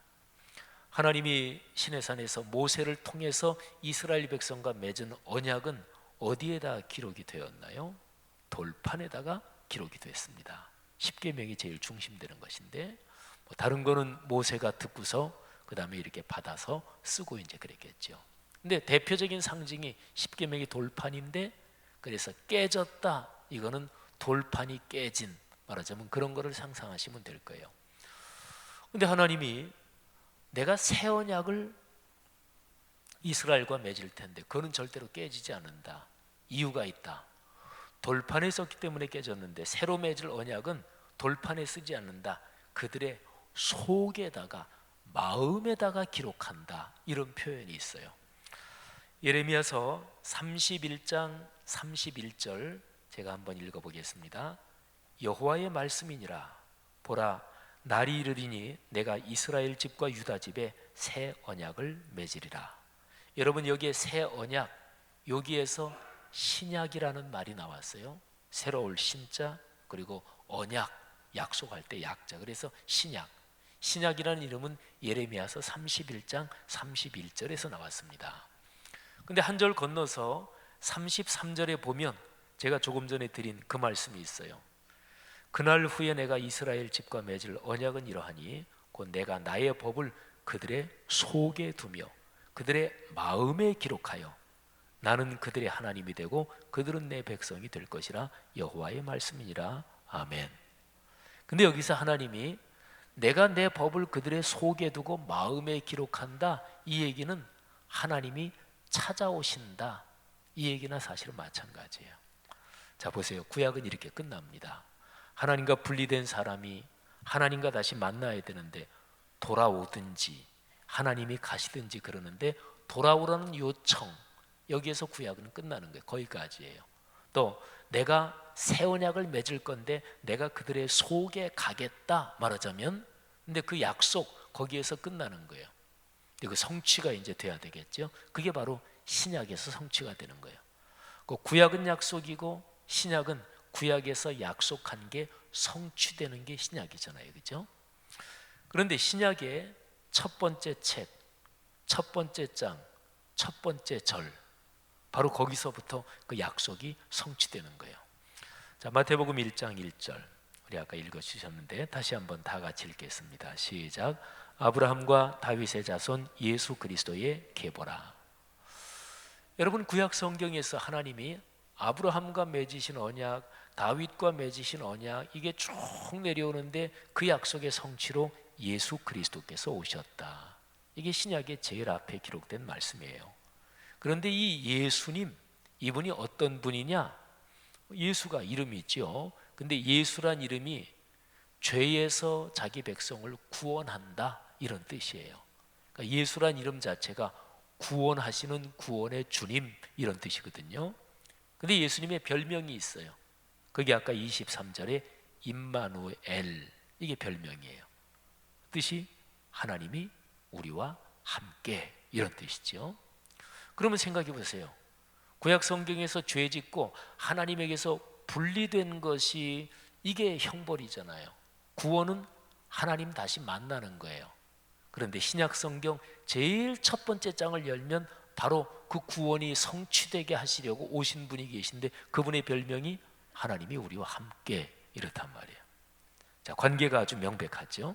하나님이 시내산에서 모세를 통해서 이스라엘 백성과 맺은 언약은 어디에다 기록이 되었나요? 돌판에다가 기록이 됐습니다. 십계명이 제일 중심되는 것인데 다른 거는 모세가 듣고서 그 다음에 이렇게 받아서 쓰고 이제 그랬겠죠. 근데 대표적인 상징이 십계명이 돌판인데 그래서 깨졌다. 이거는 돌판이 깨진, 말하자면 그런 거를 상상하시면 될 거예요. 근데 하나님이 내가 새 언약을 이스라엘과 맺을 텐데 그거는 절대로 깨지지 않는다. 이유가 있다. 돌판에 썼기 때문에 깨졌는데 새로 맺을 언약은 돌판에 쓰지 않는다. 그들의 속에다가 마음에다가 기록한다. 이런 표현이 있어요. 예레미야서 31장 31절 제가 한번 읽어보겠습니다. 여호와의 말씀이니라. 보라, 날이 이르리니 내가 이스라엘 집과 유다 집에 새 언약을 맺으리라. 여러분 여기에 새 언약, 여기에서 신약이라는 말이 나왔어요. 새로 올 신자, 그리고 언약, 약속할 때 약자. 그래서 신약. 신약이라는 이름은 예레미야서 31장 31절에서 나왔습니다. 근데 한 절 건너서 33절에 보면 제가 조금 전에 드린 그 말씀이 있어요. 그날 후에 내가 이스라엘 집과 맺을 언약은 이러하니 곧 내가 나의 법을 그들의 속에 두며 그들의 마음에 기록하여 나는 그들의 하나님이 되고 그들은 내 백성이 될 것이라. 여호와의 말씀이니라. 아멘. 근데 여기서 하나님이 내가 내 법을 그들의 속에 두고 마음에 기록한다, 이 얘기는 하나님이 찾아오신다, 이 얘기나 사실은 마찬가지예요. 자 보세요. 구약은 이렇게 끝납니다. 하나님과 분리된 사람이 하나님과 다시 만나야 되는데 돌아오든지 하나님이 가시든지 그러는데 돌아오라는 요청, 여기에서 구약은 끝나는 거예요. 거기까지예요. 또 내가 새 언약을 맺을 건데 내가 그들의 속에 가겠다 말하자면, 근데 그 약속 거기에서 끝나는 거예요. 근데 그 성취가 이제 돼야 되겠죠. 그게 바로 신약에서 성취가 되는 거예요. 그 구약은 약속이고 신약은 구약에서 약속한 게 성취되는 게 신약이잖아요. 그죠? 그런데 신약의 첫 번째 책, 첫 번째 장, 첫 번째 절, 바로 거기서부터 그 약속이 성취되는 거예요. 자, 마태복음 1장 1절 우리 아까 읽어주셨는데 다시 한번 다 같이 읽겠습니다. 시작. 아브라함과 다윗의 자손 예수 그리스도의 계보라. 여러분 구약 성경에서 하나님이 아브라함과 맺으신 언약, 다윗과 맺으신 언약, 이게 쭉 내려오는데 그 약속의 성취로 예수 그리스도께서 오셨다. 이게 신약의 제일 앞에 기록된 말씀이에요. 그런데 이 예수님, 이분이 어떤 분이냐? 예수가 이름이 있죠. 근데 예수란 이름이 죄에서 자기 백성을 구원한다, 이런 뜻이에요. 그러니까 예수란 이름 자체가 구원하시는 구원의 주님, 이런 뜻이거든요. 근데 예수님의 별명이 있어요. 그게 아까 23절에 임마누엘, 이게 별명이에요. 뜻이 하나님이 우리와 함께, 이런 뜻이죠. 그러면 생각해 보세요. 구약 성경에서 죄 짓고 하나님에게서 분리된 것이 이게 형벌이잖아요. 구원은 하나님 다시 만나는 거예요. 그런데 신약 성경 제일 첫 번째 장을 열면 바로 그 구원이 성취되게 하시려고 오신 분이 계신데 그분의 별명이 하나님이 우리와 함께 이렇단 말이에요. 자, 관계가 아주 명백하죠.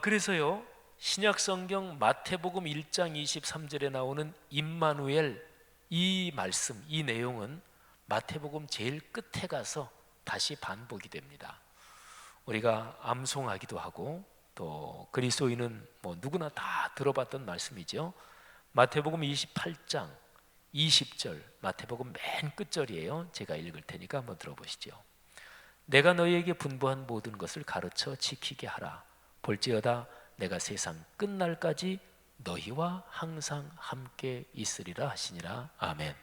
그래서요 신약 성경 마태복음 1장 23절에 나오는 임마누엘 이 말씀, 이 내용은 마태복음 제일 끝에 가서 다시 반복이 됩니다. 우리가 암송하기도 하고 또 그리스도인은 뭐 누구나 다 들어봤던 말씀이죠. 마태복음 28장 20절, 마태복음 맨 끝절이에요. 제가 읽을 테니까 한번 들어보시죠. 내가 너희에게 분부한 모든 것을 가르쳐 지키게 하라. 볼지어다 내가 세상 끝날까지 너희와 항상 함께 있으리라 하시니라. 아멘.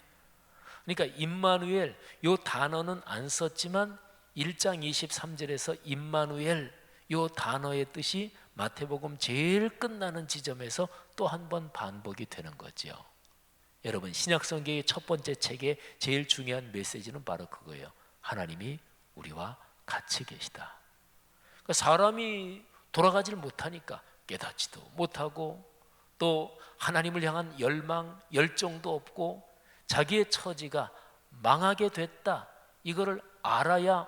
그러니까 임마누엘 요 단어는 안 썼지만 1장 23절에서 임마누엘 요 단어의 뜻이 마태복음 제일 끝나는 지점에서 또 한 번 반복이 되는 거죠. 여러분 신약 성경의 첫 번째 책의 제일 중요한 메시지는 바로 그거예요. 하나님이 우리와 같이 계시다. 그러니까 사람이 돌아가질 못하니까 깨닫지도 못하고 또 하나님을 향한 열망, 열정도 없고 자기의 처지가 망하게 됐다. 이거를 알아야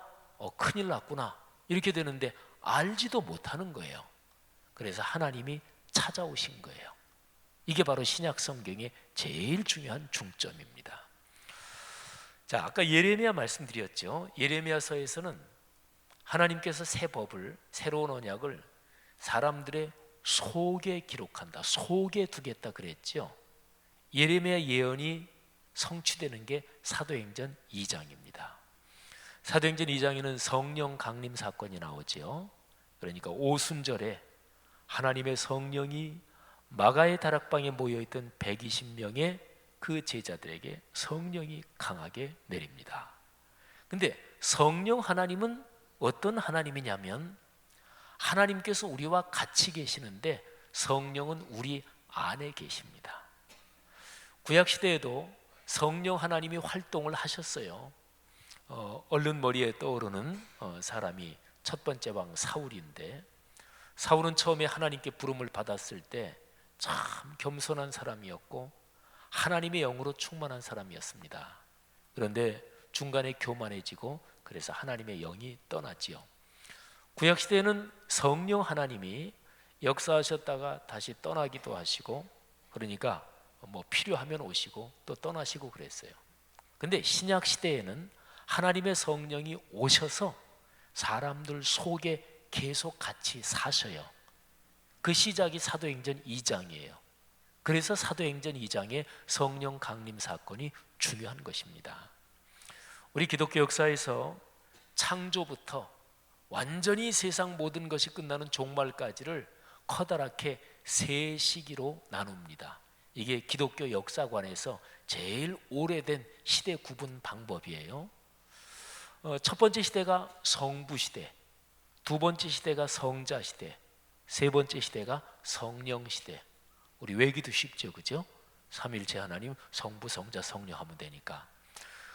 큰일 났구나. 이렇게 되는데 알지도 못하는 거예요. 그래서 하나님이 찾아오신 거예요. 이게 바로 신약 성경의 제일 중요한 중점입니다. 자, 아까 예레미야 말씀드렸죠. 예레미야서에서는 하나님께서 새 법을, 새로운 언약을 사람들의 속에 기록한다, 속에 두겠다 그랬죠. 예레미야 예언이 성취되는 게 사도행전 2장입니다. 사도행전 2장에는 성령 강림 사건이 나오죠. 그러니까 오순절에 하나님의 성령이 마가의 다락방에 모여있던 120명의 그 제자들에게 성령이 강하게 내립니다. 근데 성령 하나님은 어떤 하나님이냐면 하나님께서 우리와 같이 계시는데 성령은 우리 안에 계십니다. 구약시대에도 성령 하나님이 활동을 하셨어요. 얼른 머리에 떠오르는 사람이 첫 번째 왕 사울인데 사울은 처음에 하나님께 부름을 받았을 때 참 겸손한 사람이었고 하나님의 영으로 충만한 사람이었습니다. 그런데 중간에 교만해지고 그래서 하나님의 영이 떠났지요. 구약시대에는 성령 하나님이 역사하셨다가 다시 떠나기도 하시고 그러니까 뭐 필요하면 오시고 또 떠나시고 그랬어요. 근데 신약시대에는 하나님의 성령이 오셔서 사람들 속에 계속 같이 사셔요. 그 시작이 사도행전 2장이에요. 그래서 사도행전 2장의 성령 강림 사건이 중요한 것입니다. 우리 기독교 역사에서 창조부터 완전히 세상 모든 것이 끝나는 종말까지를 커다랗게 세 시기로 나눕니다. 이게 기독교 역사관에서 제일 오래된 시대 구분 방법이에요. 첫 번째 시대가 성부 시대, 두 번째 시대가 성자 시대, 세 번째 시대가 성령 시대. 우리 외기도 쉽죠, 그죠? 삼일체 하나님 성부, 성자, 성령 하면 되니까.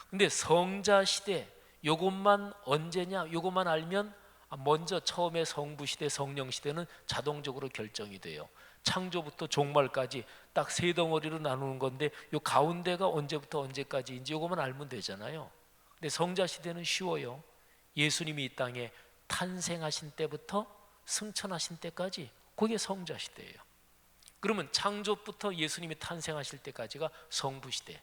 근데 성자 시대 요것만 언제냐? 요것만 알면 먼저 처음에 성부 시대, 성령 시대는 자동적으로 결정이 돼요. 창조부터 종말까지 딱 세 덩어리로 나누는 건데 요 가운데가 언제부터 언제까지인지 요것만 알면 되잖아요. 근데 성자 시대는 쉬워요. 예수님이 이 땅에 탄생하신 때부터 승천하신 때까지 그게 성자 시대예요. 그러면 창조부터 예수님이 탄생하실 때까지가 성부 시대,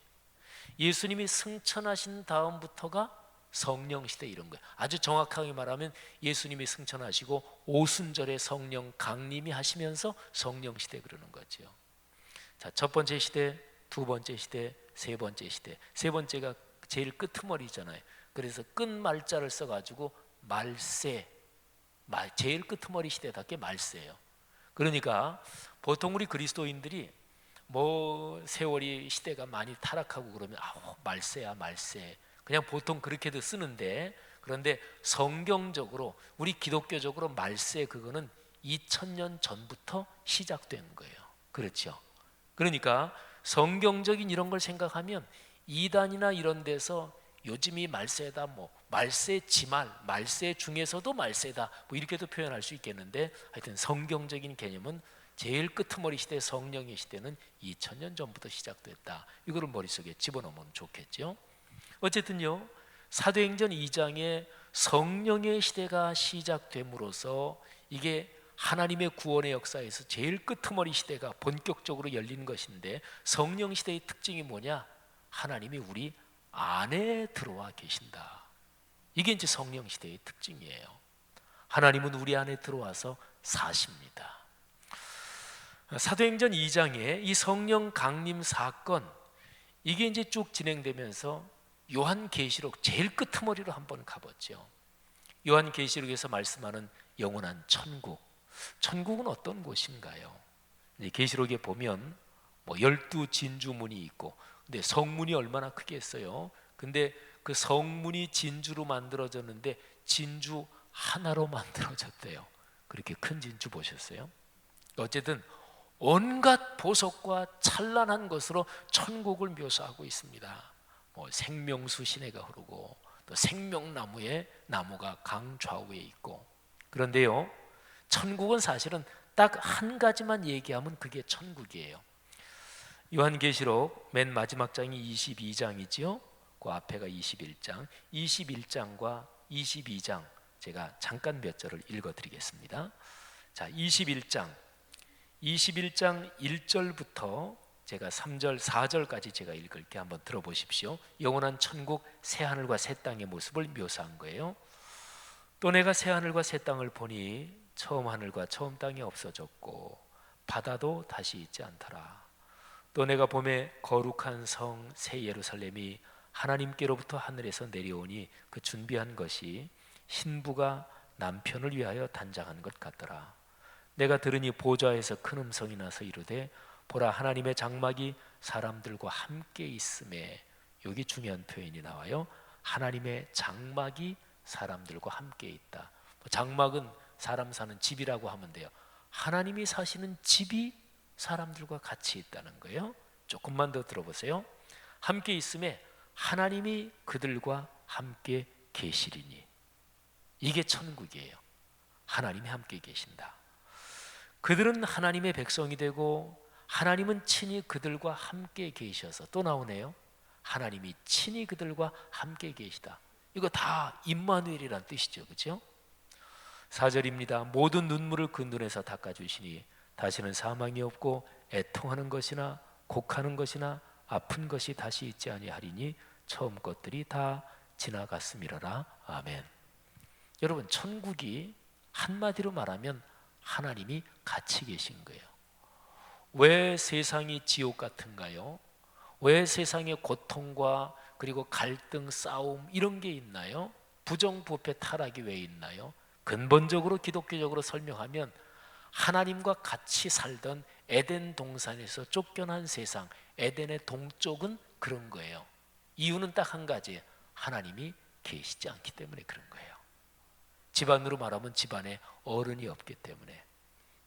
예수님이 승천하신 다음부터가 성령 시대 이런 거예요. 아주 정확하게 말하면 예수님이 승천하시고 오순절에 성령 강림이 하시면서 성령 시대 그러는 거죠. 자, 첫 번째 시대, 두 번째 시대, 세 번째 시대. 세 번째가 제일 끄트머리잖아요. 그래서 끝말자를 써가지고 말세, 제일 끄트머리 시대답게 말세예요. 그러니까 보통 우리 그리스도인들이 뭐 세월이 시대가 많이 타락하고 그러면 말세야 말세 그냥 보통 그렇게도 쓰는데, 그런데 성경적으로 우리 기독교적으로 말세 그거는 2000년 전부터 시작된 거예요. 그렇죠? 그러니까 성경적인 이런 걸 생각하면 이단이나 이런 데서 요즘이 말세다, 뭐 말세 지말, 말세 중에서도 말세다, 뭐 이렇게도 표현할 수 있겠는데, 하여튼 성경적인 개념은 제일 끄트머리 시대, 성령의 시대는 2000년 전부터 시작됐다. 이거를 머릿속에 집어넣으면 좋겠죠. 어쨌든요, 사도행전 2장에 성령의 시대가 시작됨으로써 이게 하나님의 구원의 역사에서 제일 끄트머리 시대가 본격적으로 열리는 것인데, 성령 시대의 특징이 뭐냐? 하나님이 우리 안에 들어와 계신다. 이게 이제 성령 시대의 특징이에요. 하나님은 우리 안에 들어와서 사십니다. 사도행전 2장에 이 성령 강림 사건, 이게 이제 쭉 진행되면서 요한계시록 제일 끄트머리로 한번 가봤죠. 요한계시록에서 말씀하는 영원한 천국, 천국은 어떤 곳인가요? 계시록에 보면 뭐 12진주문이 있고, 근데 성문이 얼마나 크겠어요. 근데 그 성문이 진주로 만들어졌는데 진주 하나로 만들어졌대요. 그렇게 큰 진주 보셨어요? 어쨌든 온갖 보석과 찬란한 것으로 천국을 묘사하고 있습니다. 뭐 생명수 시내가 흐르고, 또 생명나무의 나무가 강 좌우에 있고. 그런데요, 천국은 사실은 딱 한 가지만 얘기하면 그게 천국이에요. 요한계시록 맨 마지막 장이 22장이지요. 그 앞에가 21장, 21장과 22장 제가 잠깐 몇 절을 읽어드리겠습니다. 자, 21장 1절부터 제가 3절, 4절까지 제가 읽을게. 한번 들어보십시오. 영원한 천국, 새하늘과 새 땅의 모습을 묘사한 거예요. 또 내가 새하늘과 새 땅을 보니 처음 하늘과 처음 땅이 없어졌고 바다도 다시 있지 않더라. 또 내가 봄에 거룩한 성 새 예루살렘이 하나님께로부터 하늘에서 내려오니 그 준비한 것이 신부가 남편을 위하여 단장한 것 같더라. 내가 들으니 보좌에서 큰 음성이 나서 이르되 보라, 하나님의 장막이 사람들과 함께 있음에. 여기 중요한 표현이 나와요. 하나님의 장막이 사람들과 함께 있다. 장막은 사람 사는 집이라고 하면 돼요. 하나님이 사시는 집이 사람들과 같이 있다는 거예요. 조금만 더 들어보세요. 함께 있음에 하나님이 그들과 함께 계시리니. 이게 천국이에요. 하나님이 함께 계신다. 그들은 하나님의 백성이 되고 하나님은 친히 그들과 함께 계셔서, 또 나오네요. 하나님이 친히 그들과 함께 계시다. 이거 다 임마누엘이란 뜻이죠, 그렇죠? 4절입니다. 모든 눈물을 그 눈에서 닦아주시니 다시는 사망이 없고 애통하는 것이나 곡하는 것이나 아픈 것이 다시 있지 아니하리니 처음 것들이 다 지나갔음이라라. 아멘. 여러분, 천국이 한마디로 말하면 하나님이 같이 계신 거예요. 왜 세상이 지옥 같은가요? 왜 세상에 고통과 그리고 갈등, 싸움 이런 게 있나요? 부정부패 타락이 왜 있나요? 근본적으로 기독교적으로 설명하면 하나님과 같이 살던 에덴 동산에서 쫓겨난 세상, 에덴의 동쪽은 그런 거예요. 이유는 딱 한 가지, 하나님이 계시지 않기 때문에 그런 거예요. 집안으로 말하면 집안에 어른이 없기 때문에,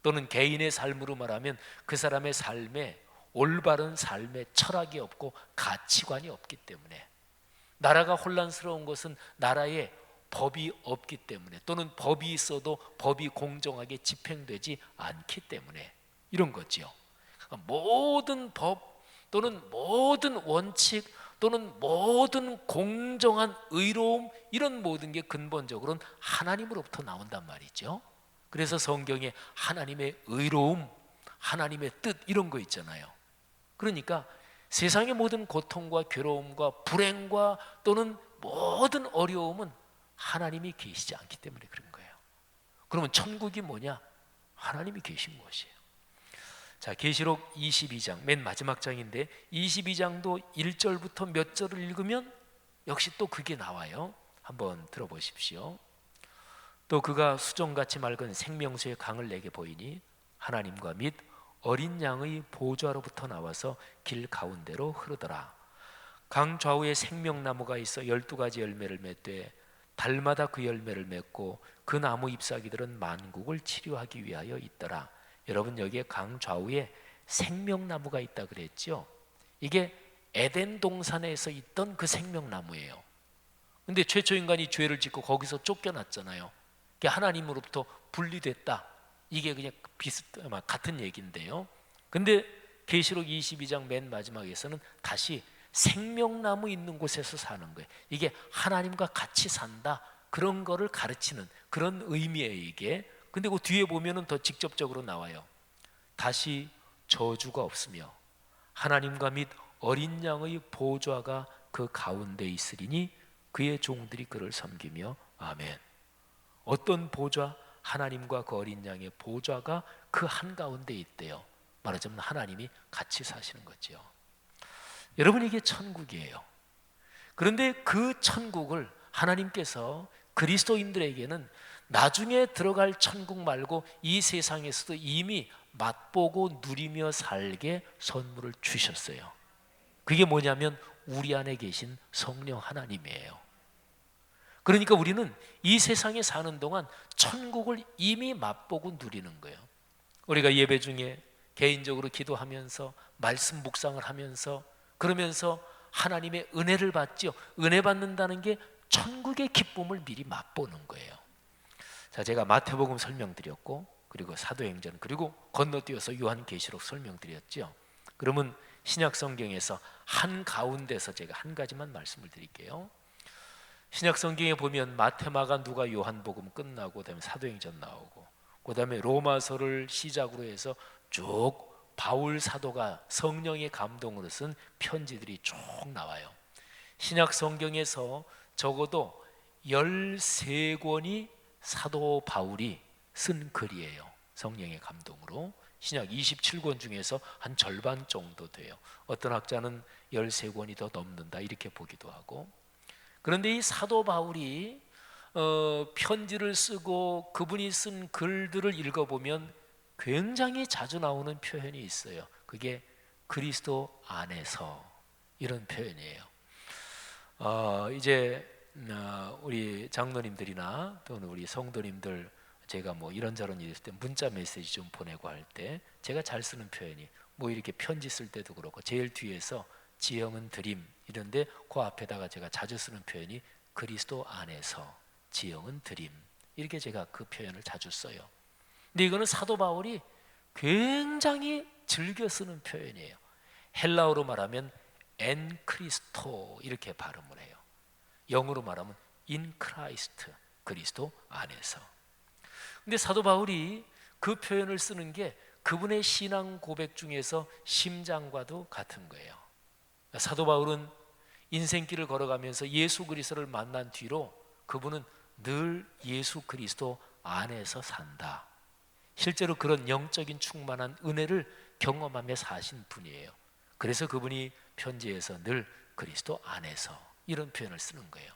또는 개인의 삶으로 말하면 그 사람의 삶에 올바른 삶의 철학이 없고 가치관이 없기 때문에, 나라가 혼란스러운 것은 나라에 법이 없기 때문에, 또는 법이 있어도 법이 공정하게 집행되지 않기 때문에 이런 거죠. 모든 법 또는 모든 원칙 또는 모든 공정한 의로움, 이런 모든 게 근본적으로는 하나님으로부터 나온단 말이죠. 그래서 성경에 하나님의 의로움, 하나님의 뜻 이런 거 있잖아요. 그러니까 세상의 모든 고통과 괴로움과 불행과 또는 모든 어려움은 하나님이 계시지 않기 때문에 그런 거예요. 그러면 천국이 뭐냐? 하나님이 계신 곳이에요. 자, 계시록 22장 맨 마지막 장인데 22장도 1절부터 몇 절을 읽으면 역시 또 그게 나와요. 한번 들어보십시오. 또 그가 수정같이 맑은 생명수의 강을 내게 보이니 하나님과 및 어린 양의 보좌로부터 나와서 길 가운데로 흐르더라. 강 좌우에 생명나무가 있어 12가지 열매를 맺되 달마다 그 열매를 맺고 그 나무 잎사귀들은 만국을 치료하기 위하여 있더라. 여러분, 여기에 강 좌우에 생명나무가 있다 그랬죠. 이게 에덴 동산에서 있던 그 생명나무예요. 근데 최초 인간이 죄를 짓고 거기서 쫓겨났잖아요. 그게 하나님으로부터 분리됐다. 이게 그냥 같은 얘기인데요. 근데 계시록 22장 맨 마지막에서는 다시 생명나무 있는 곳에서 사는 거예요. 이게 하나님과 같이 산다, 그런 거를 가르치는 그런 의미예요, 이게. 근데 그 뒤에 보면은 더 직접적으로 나와요. 다시 저주가 없으며 하나님과 및 어린 양의 보좌가 그 가운데 있으리니 그의 종들이 그를 섬기며 아멘. 어떤 보좌? 하나님과 그 어린 양의 보좌가 그 한가운데 있대요. 말하자면 하나님이 같이 사시는 거죠. 여러분, 이게 천국이에요. 그런데 그 천국을 하나님께서 그리스도인들에게는 나중에 들어갈 천국 말고 이 세상에서도 이미 맛보고 누리며 살게 선물을 주셨어요. 그게 뭐냐면 우리 안에 계신 성령 하나님이에요. 그러니까 우리는 이 세상에 사는 동안 천국을 이미 맛보고 누리는 거예요. 우리가 예배 중에 개인적으로 기도하면서 말씀 묵상을 하면서 그러면서 하나님의 은혜를 받죠. 은혜 받는다는 게 천국의 기쁨을 미리 맛보는 거예요. 자, 제가 마태복음 설명드렸고 그리고 사도행전 그리고 건너뛰어서 요한계시록 설명드렸죠. 그러면 신약 성경에서 한 가운데서 제가 한 가지만 말씀을 드릴게요. 신약 성경에 보면 마태, 마가, 누가, 요한복음 끝나고 그다음에 사도행전 나오고 그다음에 로마서를 시작으로 해서 쭉 바울 사도가 성령의 감동으로 쓴 편지들이 쭉 나와요. 신약 성경에서 적어도 13권이 사도 바울이 쓴 글이에요. 성령의 감동으로. 신약 27권 중에서 한 절반 정도 돼요. 어떤 학자는 13권이 더 넘는다 이렇게 보기도 하고. 그런데 이 사도 바울이 편지를 쓰고 그분이 쓴 글들을 읽어보면 굉장히 자주 나오는 표현이 있어요. 그게 그리스도 안에서, 이런 표현이에요. 이제 우리 장로님들이나 또는 우리 성도님들, 제가 뭐 이런저런 일 있을 때 문자 메시지 좀 보내고 할 때 제가 잘 쓰는 표현이 뭐 이렇게 편지 쓸 때도 그렇고 제일 뒤에서 지형은 드림 이런데 그 앞에다가 제가 자주 쓰는 표현이 그리스도 안에서 지형은 드림, 이렇게 제가 그 표현을 자주 써요. 근데 이거는 사도 바울이 굉장히 즐겨 쓰는 표현이에요. 헬라어로 말하면 엔 크리스토 이렇게 발음을 해요. 영어로 말하면 인 크라이스트, 그리스도 안에서. 근데 사도 바울이 그 표현을 쓰는 게 그분의 신앙 고백 중에서 심장과도 같은 거예요. 사도 바울은 인생길을 걸어가면서 예수 그리스도를 만난 뒤로 그분은 늘 예수 그리스도 안에서 산다. 실제로 그런 영적인 충만한 은혜를 경험하며 사신 분이에요. 그래서 그분이 편지에서 늘 그리스도 안에서 이런 표현을 쓰는 거예요.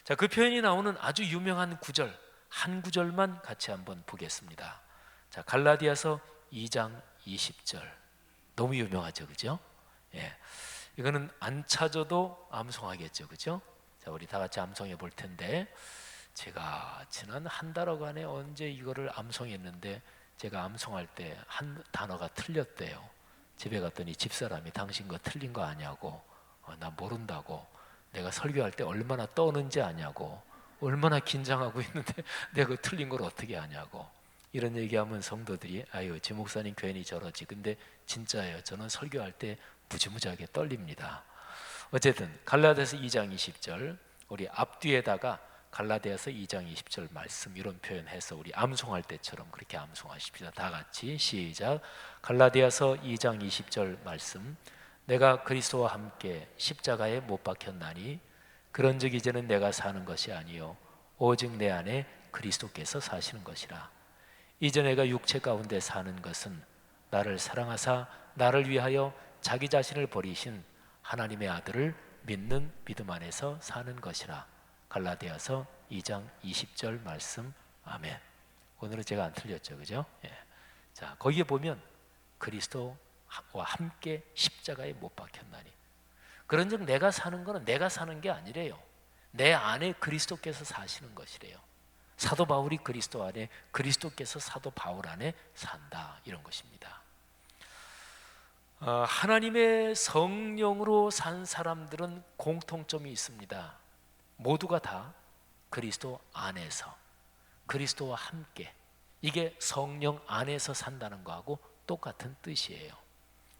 자, 그 표현이 나오는 아주 유명한 구절, 한 구절만 같이 한번 보겠습니다. 자, 갈라디아서 2장 20절. 너무 유명하죠, 그죠? 예. 이거는 안 찾아도 암송하겠죠, 그죠? 자, 우리 다 같이 암송해 볼 텐데, 제가 지난 한 달여간에 언제 이거를 암송했는데 제가 암송할 때 한 단어가 틀렸대요. 집에 갔더니 집사람이 당신 거 틀린 거 아냐고, 나 모른다고, 내가 설교할 때 얼마나 떠는지 아냐고, 얼마나 긴장하고 있는데 내가 그 틀린 걸 어떻게 아냐고, 이런 얘기하면 성도들이 아유, 지 목사님 괜히 저러지. 근데 진짜예요. 저는 설교할 때 무지무지하게 떨립니다. 어쨌든 갈라디아서 2장 20절, 우리 앞뒤에다가 갈라디아서 2장 20절 말씀 이런 표현해서 우리 암송할 때처럼 그렇게 암송하십시다. 다 같이 시작. 갈라디아서 2장 20절 말씀. 내가 그리스도와 함께 십자가에 못 박혔나니 그런즉 이제는 내가 사는 것이 아니요 오직 내 안에 그리스도께서 사시는 것이라. 이제 내가 육체 가운데 사는 것은 나를 사랑하사 나를 위하여 자기 자신을 버리신 하나님의 아들을 믿는 믿음 안에서 사는 것이라. 갈라디아서 2장 20절 말씀. 아멘. 오늘은 제가 안 틀렸죠, 그죠? 예. 자, 거기에 보면 그리스도와 함께 십자가에 못 박혔나니. 그런즉 내가 사는 것은 내가 사는 게 아니래요. 내 안에 그리스도께서 사시는 것이래요. 사도 바울이 그리스도 안에, 그리스도께서 사도 바울 안에 산다, 이런 것입니다. 하나님의 성령으로 산 사람들은 공통점이 있습니다. 모두가 다 그리스도 안에서, 그리스도와 함께, 이게 성령 안에서 산다는 거하고 똑같은 뜻이에요.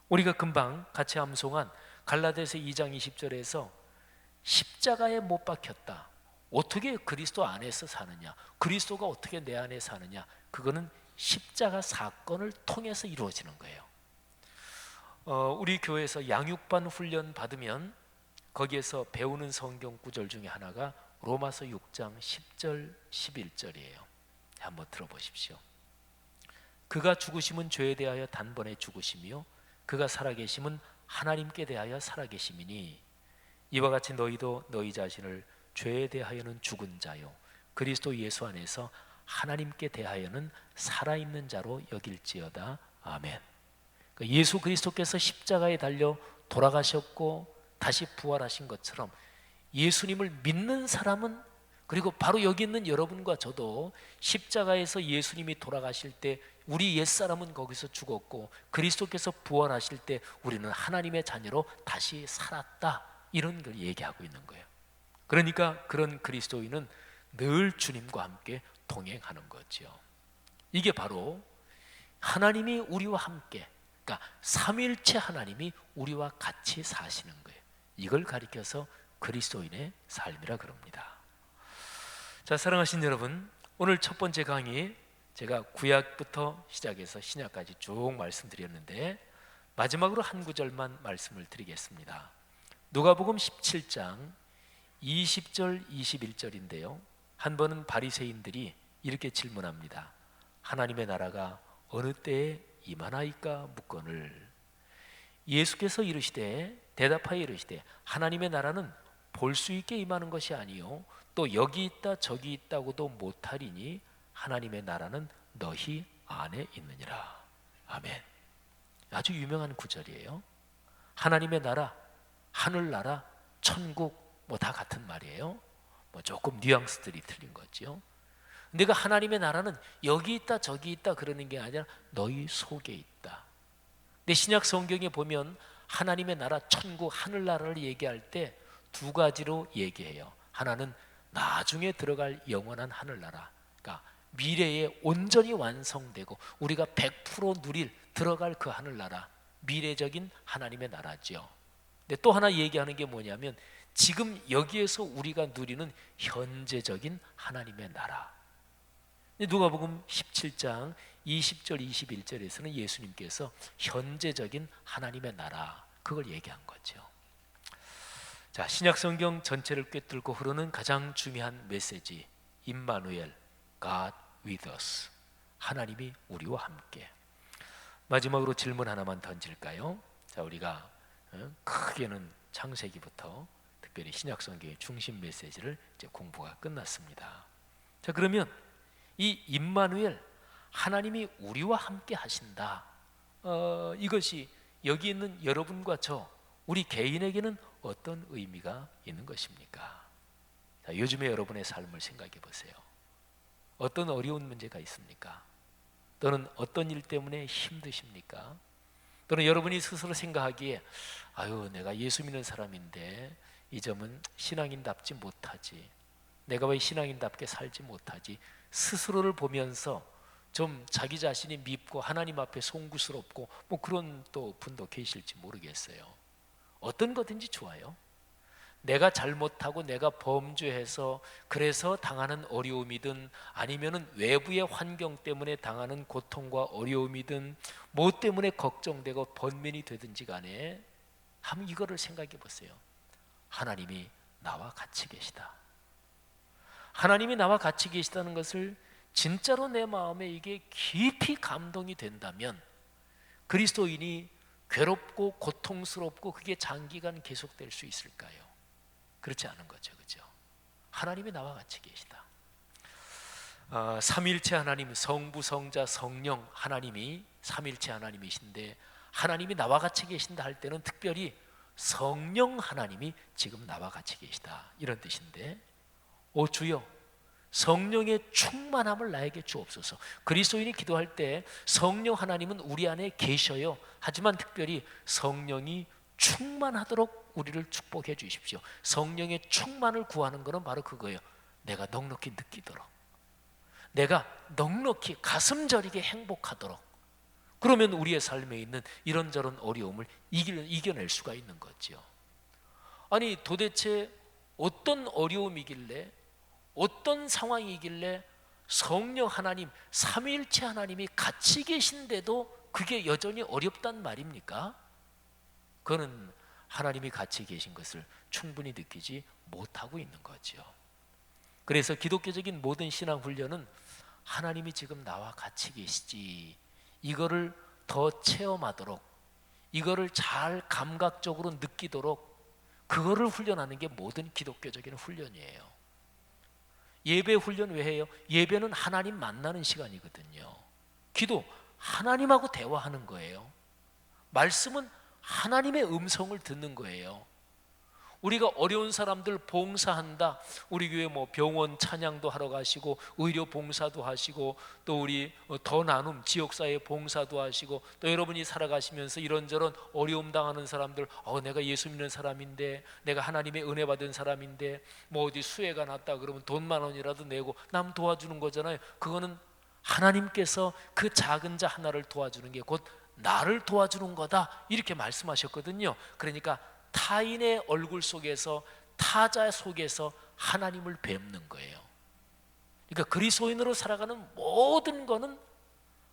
우리가 금방 같이 암송한 갈라디아서 2장 20절에서 십자가에 못 박혔다. 어떻게 그리스도 안에서 사느냐, 그리스도가 어떻게 내 안에 사느냐, 그거는 십자가 사건을 통해서 이루어지는 거예요. 우리 교회에서 양육반 훈련 받으면 거기에서 배우는 성경 구절 중에 하나가 로마서 6장 10절 11절이에요. 한번 들어보십시오. 그가 죽으심은 죄에 대하여 단번에 죽으심이요 그가 살아계심은 하나님께 대하여 살아계심이니 이와 같이 너희도 너희 자신을 죄에 대하여는 죽은 자요 그리스도 예수 안에서 하나님께 대하여는 살아있는 자로 여길지어다. 아멘. 예수 그리스도께서 십자가에 달려 돌아가셨고 다시 부활하신 것처럼 예수님을 믿는 사람은, 그리고 바로 여기 있는 여러분과 저도 십자가에서 예수님이 돌아가실 때 우리 옛사람은 거기서 죽었고 그리스도께서 부활하실 때 우리는 하나님의 자녀로 다시 살았다, 이런 걸 얘기하고 있는 거예요. 그러니까 그런 그리스도인은 늘 주님과 함께 동행하는 거죠. 이게 바로 하나님이 우리와 함께, 그러니까 삼위일체 하나님이 우리와 같이 사시는 거예요. 이걸 가리켜서 그리스도인의 삶이라 그럽니다. 자, 사랑하신 여러분, 오늘 첫 번째 강의 제가 구약부터 시작해서 신약까지 쭉 말씀드렸는데 마지막으로 한 구절만 말씀을 드리겠습니다. 누가복음 17장 20절 21절인데요. 한 번은 바리새인들이 이렇게 질문합니다. 하나님의 나라가 어느 때에 임하나이까 묻거늘 예수께서 이르시되 대답하여 이르시되 하나님의 나라는 볼 수 있게 임하는 것이 아니요 또 여기 있다 저기 있다고도 못하리니 하나님의 나라는 너희 안에 있느니라. 아멘. 아주 유명한 구절이에요. 하나님의 나라, 하늘나라, 천국 뭐 다 같은 말이에요. 뭐 조금 뉘앙스들이 틀린 거죠. 근데 그 하나님의 나라는 여기 있다 저기 있다 그러는 게 아니라 너희 속에 있다. 근데 신약 성경에 보면 하나님의 나라, 천국, 하늘나라를 얘기할 때 두 가지로 얘기해요. 하나는 나중에 들어갈 영원한 하늘나라, 그러니까 미래에 온전히 완성되고 우리가 100% 누릴 들어갈 그 하늘나라, 미래적인 하나님의 나라죠. 근데 또 하나 얘기하는 게 뭐냐면 지금 여기에서 우리가 누리는 현재적인 하나님의 나라. 누가복음 17장 20절 21절에서는 예수님께서 현재적인 하나님의 나라, 그걸 얘기한 거죠. 자, 신약 성경 전체를 꿰뚫고 흐르는 가장 중요한 메시지, 임마누엘, God with us, 하나님이 우리와 함께. 마지막으로 질문 하나만 던질까요? 자, 우리가 크게는 창세기부터 특별히 신약 성경의 중심 메시지를 이제 공부가 끝났습니다. 자, 그러면 이 임마누엘, 하나님이 우리와 함께 하신다, 이것이 여기 있는 여러분과 저 우리 개인에게는 어떤 의미가 있는 것입니까? 자, 요즘에 여러분의 삶을 생각해 보세요. 어떤 어려운 문제가 있습니까? 또는 어떤 일 때문에 힘드십니까? 또는 여러분이 스스로 생각하기에 아유, 내가 예수 믿는 사람인데 이 점은 신앙인답지 못하지, 내가 왜 신앙인답게 살지 못하지, 스스로를 보면서 좀 자기 자신이 밉고 하나님 앞에 송구스럽고 뭐 그런 또 분도 계실지 모르겠어요. 어떤 거든지 좋아요. 내가 잘못하고 내가 범죄해서 그래서 당하는 어려움이든 아니면은 외부의 환경 때문에 당하는 고통과 어려움이든 뭐 때문에 걱정되고 번민이 되든지 간에 한번 이거를 생각해 보세요. 하나님이 나와 같이 계시다. 하나님이 나와 같이 계시다는 것을 진짜로 내 마음에 이게 깊이 감동이 된다면 그리스도인이 괴롭고 고통스럽고 그게 장기간 계속될 수 있을까요? 그렇지 않은 거죠, 그죠? 하나님이 나와 같이 계시다. 삼위일체 하나님, 성부, 성자, 성령 하나님이 삼위일체 하나님이신데 하나님이 나와 같이 계신다 할 때는 특별히 성령 하나님이 지금 나와 같이 계시다, 이런 뜻인데, 오 주여 성령의 충만함을 나에게 주옵소서. 그리스도인이 기도할 때 성령 하나님은 우리 안에 계셔요. 하지만 특별히 성령이 충만하도록 우리를 축복해 주십시오. 성령의 충만을 구하는 것은 바로 그거예요. 내가 넉넉히 느끼도록, 내가 넉넉히 가슴 저리게 행복하도록. 그러면 우리의 삶에 있는 이런저런 어려움을 이겨낼 수가 있는 거죠. 아니 도대체 어떤 어려움이길래, 어떤 상황이길래 성령 하나님, 삼위일체 하나님이 같이 계신데도 그게 여전히 어렵단 말입니까? 그거는 하나님이 같이 계신 것을 충분히 느끼지 못하고 있는 거죠. 그래서 기독교적인 모든 신앙 훈련은 하나님이 지금 나와 같이 계시지, 이거를 더 체험하도록, 이거를 잘 감각적으로 느끼도록, 그거를 훈련하는 게 모든 기독교적인 훈련이에요. 예배 훈련 왜 해요? 예배는 하나님 만나는 시간이거든요. 기도, 하나님하고 대화하는 거예요. 말씀은 하나님의 음성을 듣는 거예요. 우리가 어려운 사람들 봉사한다, 우리 교회 뭐 병원 찬양도 하러 가시고 의료 봉사도 하시고 또 우리 더 나눔 지역사회 봉사도 하시고 또 여러분이 살아가시면서 이런저런 어려움 당하는 사람들, 내가 예수 믿는 사람인데, 내가 하나님의 은혜 받은 사람인데 뭐 어디 수해가 났다 그러면 돈 10,000원이라도 내고 남 도와주는 거잖아요. 그거는 하나님께서 그 작은 자 하나를 도와주는 게 곧 나를 도와주는 거다, 이렇게 말씀하셨거든요. 그러니까 타인의 얼굴 속에서, 타자 속에서 하나님을 뵙는 거예요. 그러니까 그리스도인으로 살아가는 모든 거는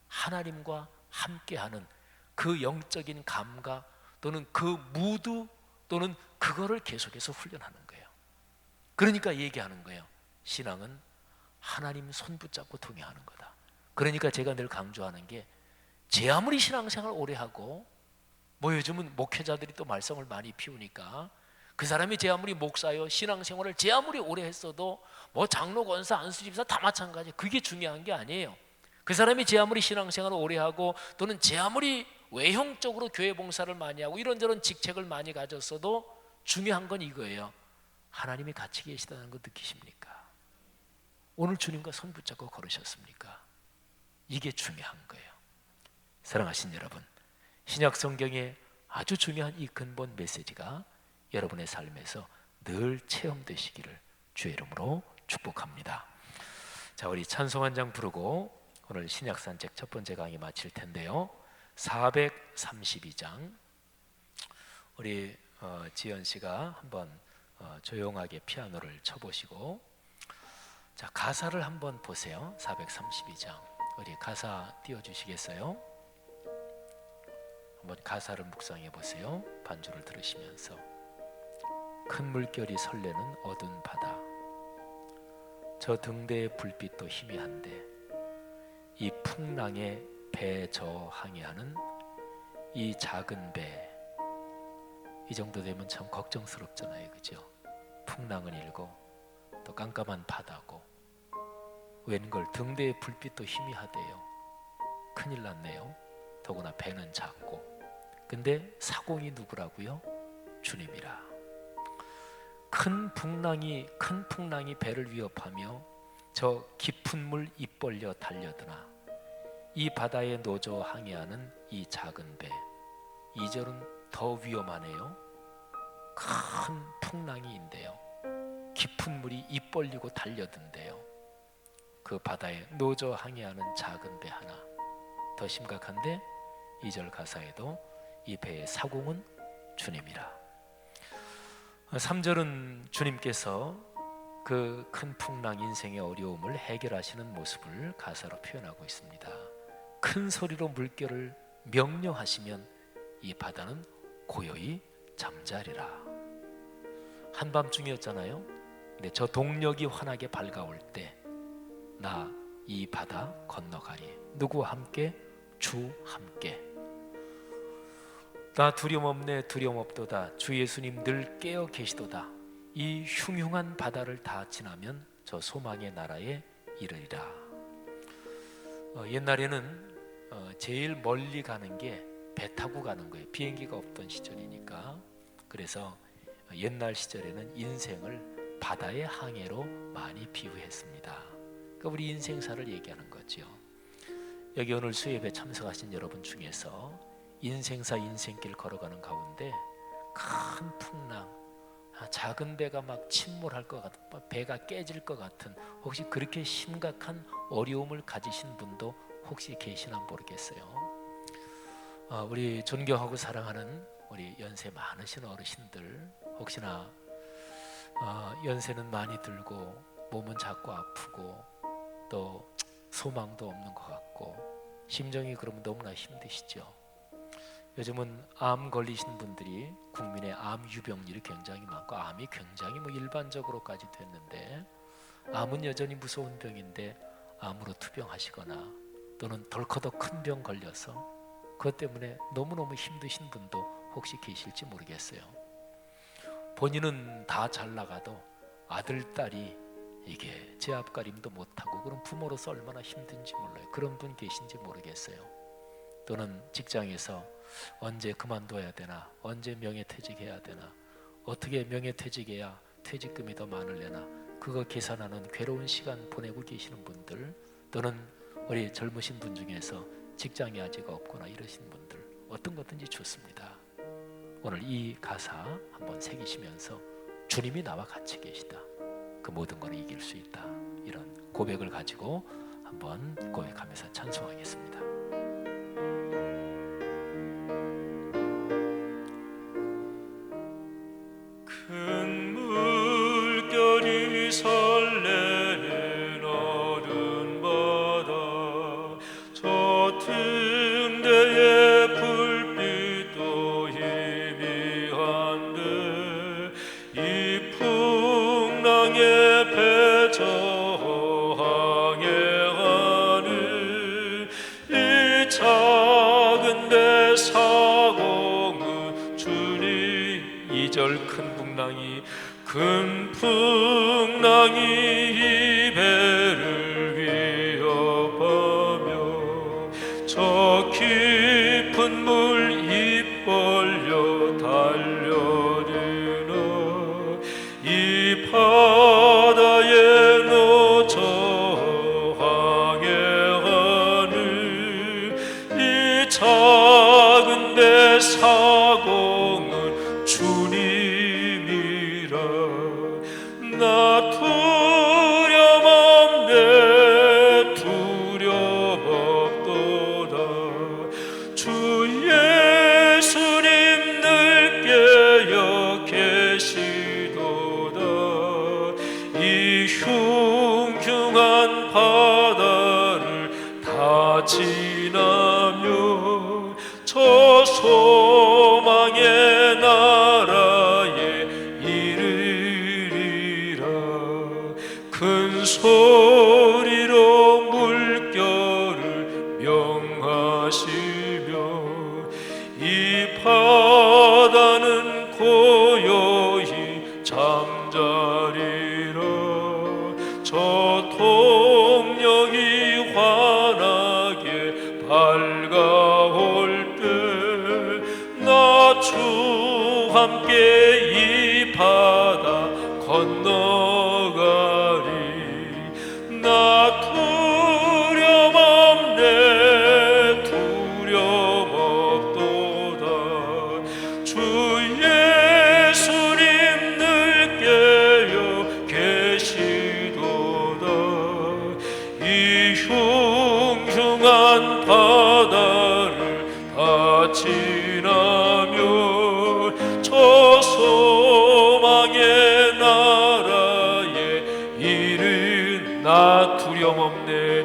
하나님과 함께하는 그 영적인 감각 또는 그 무드 또는 그거를 계속해서 훈련하는 거예요. 그러니까 얘기하는 거예요. 신앙은 하나님 손 붙잡고 동행하는 거다. 그러니까 제가 늘 강조하는 게, 제 아무리 신앙생활 오래 하고 뭐 요즘은 목회자들이 또 말썽을 많이 피우니까 그 사람이 제 아무리 목사요, 신앙생활을 제 아무리 오래 했어도 뭐 장로, 권사, 안수집사 다 마찬가지, 그게 중요한 게 아니에요. 그 사람이 제 아무리 신앙생활을 오래 하고 또는 제 아무리 외형적으로 교회 봉사를 많이 하고 이런저런 직책을 많이 가졌어도 중요한 건 이거예요. 하나님이 같이 계시다는 거 느끼십니까? 오늘 주님과 손 붙잡고 걸으셨습니까? 이게 중요한 거예요. 사랑하신 여러분, 신약 성경의 아주 중요한 이 근본 메시지가 여러분의 삶에서 늘 체험되시기를 주의 이름으로 축복합니다. 자, 우리 찬송 한 장 부르고 오늘 신약 산책 첫 번째 강의 마칠 텐데요. 432장 우리 지연 씨가 한번 조용하게 피아노를 쳐보시고, 자, 가사를 한번 보세요. 432장 우리 가사 띄워주시겠어요? 한번 가사를 묵상해 보세요. 반주를 들으시면서. 큰 물결이 설레는 어두운 바다, 저 등대의 불빛도 희미한데 이 풍랑에 배 저 항해하는 이 작은 배, 이 정도 되면 참 걱정스럽잖아요, 그죠? 풍랑은 일고 또 깜깜한 바다고 웬걸 등대의 불빛도 희미하대요. 큰일 났네요. 더구나 배는 작고. 근데 사공이 누구라고요? 주님이라. 큰 풍랑이 배를 위협하며 저 깊은 물 입 벌려 달려드나 이 바다에 노저 항해하는 이 작은 배, 2절은 더 위험하네요. 큰 풍랑이인데요, 깊은 물이 입 벌리고 달려든대요. 그 바다에 노저 항해하는 작은 배 하나. 더 심각한데 2절 가사에도 이 배의 사공은 주님이라. 3절은 주님께서 그 큰 풍랑 인생의 어려움을 해결하시는 모습을 가사로 표현하고 있습니다. 큰 소리로 물결을 명령하시면 이 바다는 고요히 잠자리라. 한밤중이었잖아요. 근데 저 동력이 환하게 밝아올 때 나 이 바다 건너가리. 누구와 함께? 주 함께. 나 두려움 없네 두려움 없도다, 주 예수님 늘 깨어 계시도다. 이 흉흉한 바다를 다 지나면 저 소망의 나라에 이르리라. 옛날에는 제일 멀리 가는 게 배 타고 가는 거예요. 비행기가 없던 시절이니까. 그래서 옛날 시절에는 인생을 바다의 항해로 많이 비유했습니다. 그러니까 우리 인생사를 얘기하는 거죠. 여기 오늘 수예배 참석하신 여러분 중에서 인생사 인생길 걸어가는 가운데 큰 풍랑, 작은 배가 막 침몰할 것 같은, 배가 깨질 것 같은, 혹시 그렇게 심각한 어려움을 가지신 분도 혹시 계시나 모르겠어요. 우리 존경하고 사랑하는 우리 연세 많으신 어르신들, 혹시나 연세는 많이 들고 몸은 자꾸 아프고 또 소망도 없는 것 같고 심정이 그러면 너무나 힘드시죠. 요즘은 암 걸리신 분들이 국민의 암 유병률이 굉장히 많고 암이 굉장히 일반적으로까지 됐는데, 암은 여전히 무서운 병인데 암으로 투병하시거나 또는 덜커덕 큰 병 걸려서 그것 때문에 너무너무 힘드신 분도 혹시 계실지 모르겠어요. 본인은 다 잘 나가도 아들, 딸이 이게 제 앞가림도 못하고 그런 부모로서 얼마나 힘든지 몰라요. 그런 분 계신지 모르겠어요. 또는 직장에서 언제 그만둬야 되나, 언제 명예퇴직해야 되나, 어떻게 명예퇴직해야 퇴직금이 더 많으려나, 그거 계산하는 괴로운 시간 보내고 계시는 분들, 또는 우리 젊으신 분 중에서 직장이 아직 없거나 이러신 분들, 어떤 것든지 좋습니다. 오늘 이 가사 한번 새기시면서 주님이 나와 같이 계시다, 그 모든 걸 이길 수 있다, 이런 고백을 가지고 한번 고백하면서 찬송하겠습니다. 큰 물결이 설레는 어른 바다, 저 등대의 불빛도 희미한데 이 풍랑에 배저 항해하는 이 작은 배 사공은 주님. 2절 큰 풍랑이 이 배를 위협하며 저 깊은 물 입 벌려 달려드나 이 바다에 놓쳐 항해하는 이 작은 배 사공은 주님이라. 나 두려움없네 두려움없도다. 주 예수님 늘 깨어 계시도다. 이 흉흉한 바다를 다 지나며 저 소망의 나라에 이르리라. 큰 소리로 물결을 명하시며 이 바다는 고요히 잠자리라. 저 동력이 환하게 밝아올 때 나 주 함께 이 바다 건너가리. 나 두려움없네 두려움없도다. 주 예수님 늘 깨어 계시도다. 이 흉흉한 바다를 다 지나며 저 소망의 나라에 이른 나 두려움없네.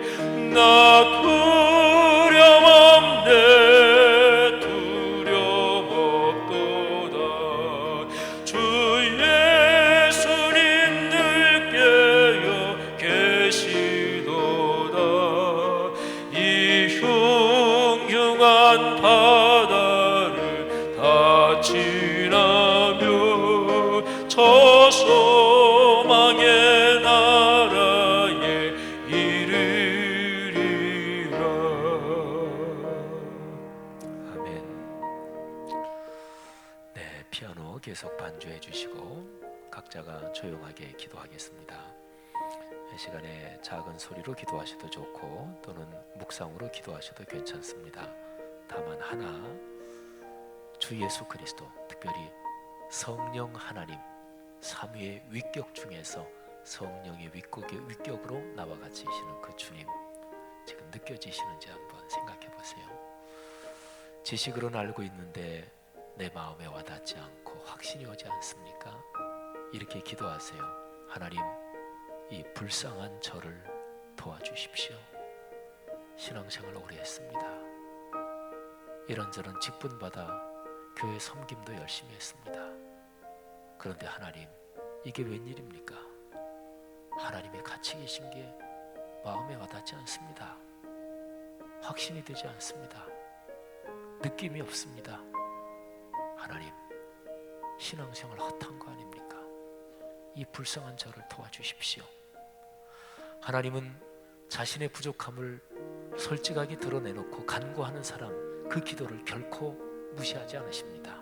나 두려움없네 두려움없도다. 주 예수님 늘 깨어 계시도다. 이 흉흉한 바다를 다 지나며 저 소망의 나라에 이르리라. 아멘. 네, 피아노 계속 반주해 주시고 각자가 조용하게 기도하겠습니다. 이 시간에 작은 소리로 기도하셔도 좋고 또는 묵상으로 기도하셔도 괜찮습니다. 다만 하나, 주 예수 그리스도, 특별히 성령 하나님 삼위의 위격 중에서 성령의 위격으로 나와 같이 계시는 그 주님 지금 느껴지시는지 한번 생각해 보세요. 지식으로는 알고 있는데 내 마음에 와닿지 않고 확신이 오지 않습니까? 이렇게 기도하세요. 하나님, 이 불쌍한 저를 도와주십시오. 신앙생활 오래 했습니다. 이런저런 직분받아 교회 섬김도 열심히 했습니다. 그런데 하나님, 이게 웬일입니까? 하나님의 같이 계신 게 마음에 와닿지 않습니다. 확신이 되지 않습니다. 느낌이 없습니다. 하나님, 신앙생활 헛한 거 아닙니까? 이 불쌍한 저를 도와주십시오. 하나님은 자신의 부족함을 솔직하게 드러내놓고 간구하는 사람, 그 기도를 결코 무시하지 않으십니다.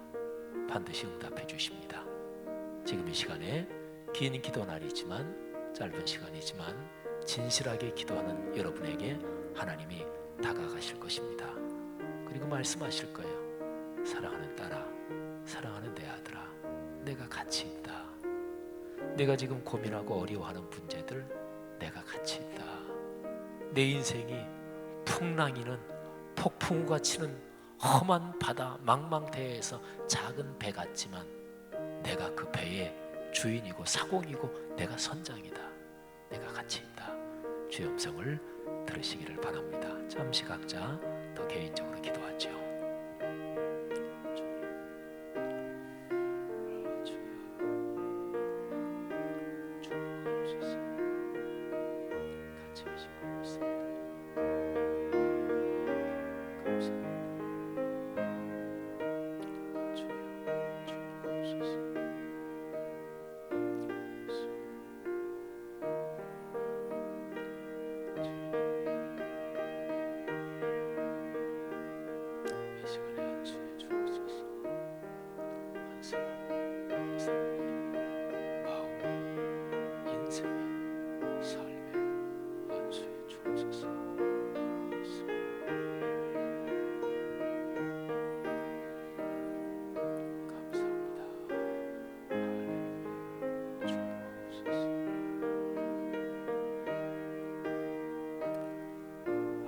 반드시 응답해 주십니다. 지금 이 시간에 긴 기도 날이지만, 짧은 시간이지만 진실하게 기도하는 여러분에게 하나님이 다가가실 것입니다. 그리고 말씀하실 거예요. 사랑하는 딸아, 사랑하는 내 아들아, 내가 같이 있다. 내가 지금 고민하고 어려워하는 문제들 내가 같이 있다. 내 인생이 풍랑이는 폭풍우가 치는 험한 바다 망망대해에서 작은 배 같지만 내가 그 배의 주인이고 사공이고 내가 선장이다. 내가 같이 있다. 주의 음성을 들으시기를 바랍니다. 잠시 각자 더 개인적으로 기도하죠.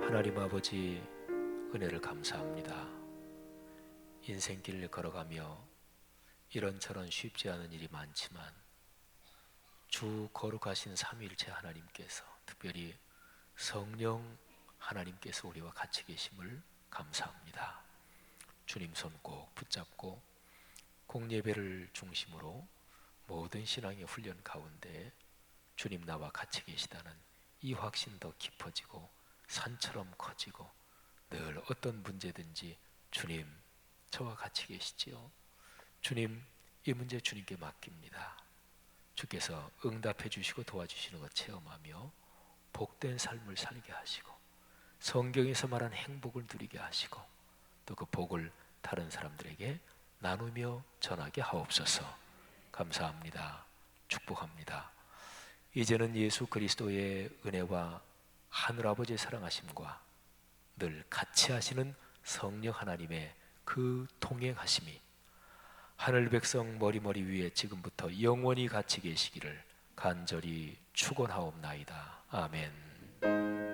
하나님 아버지, 은혜를 감사합니다. 인생길을 걸어가며 이런저런 쉽지 않은 일이 많지만 주 거룩하신 삼위일체 하나님께서, 특별히 성령 하나님께서 우리와 같이 계심을 감사합니다. 주님 손 꼭 붙잡고 공예배를 중심으로 모든 신앙의 훈련 가운데 주님 나와 같이 계시다는 이 확신 더 깊어지고 산처럼 커지고, 늘 어떤 문제든지 주님 저와 같이 계시지요. 주님, 이 문제 주님께 맡깁니다. 주께서 응답해 주시고 도와주시는 것 체험하며 복된 삶을 살게 하시고 성경에서 말한 행복을 누리게 하시고 또 그 복을 다른 사람들에게 나누며 전하게 하옵소서. 감사합니다. 축복합니다. 이제는 예수 그리스도의 은혜와 하늘아버지의 사랑하심과 늘 같이 하시는 성령 하나님의 그 동행하심이 하늘 백성 머리머리 위에 지금부터 영원히 같이 계시기를 간절히 축원하옵나이다. 아멘.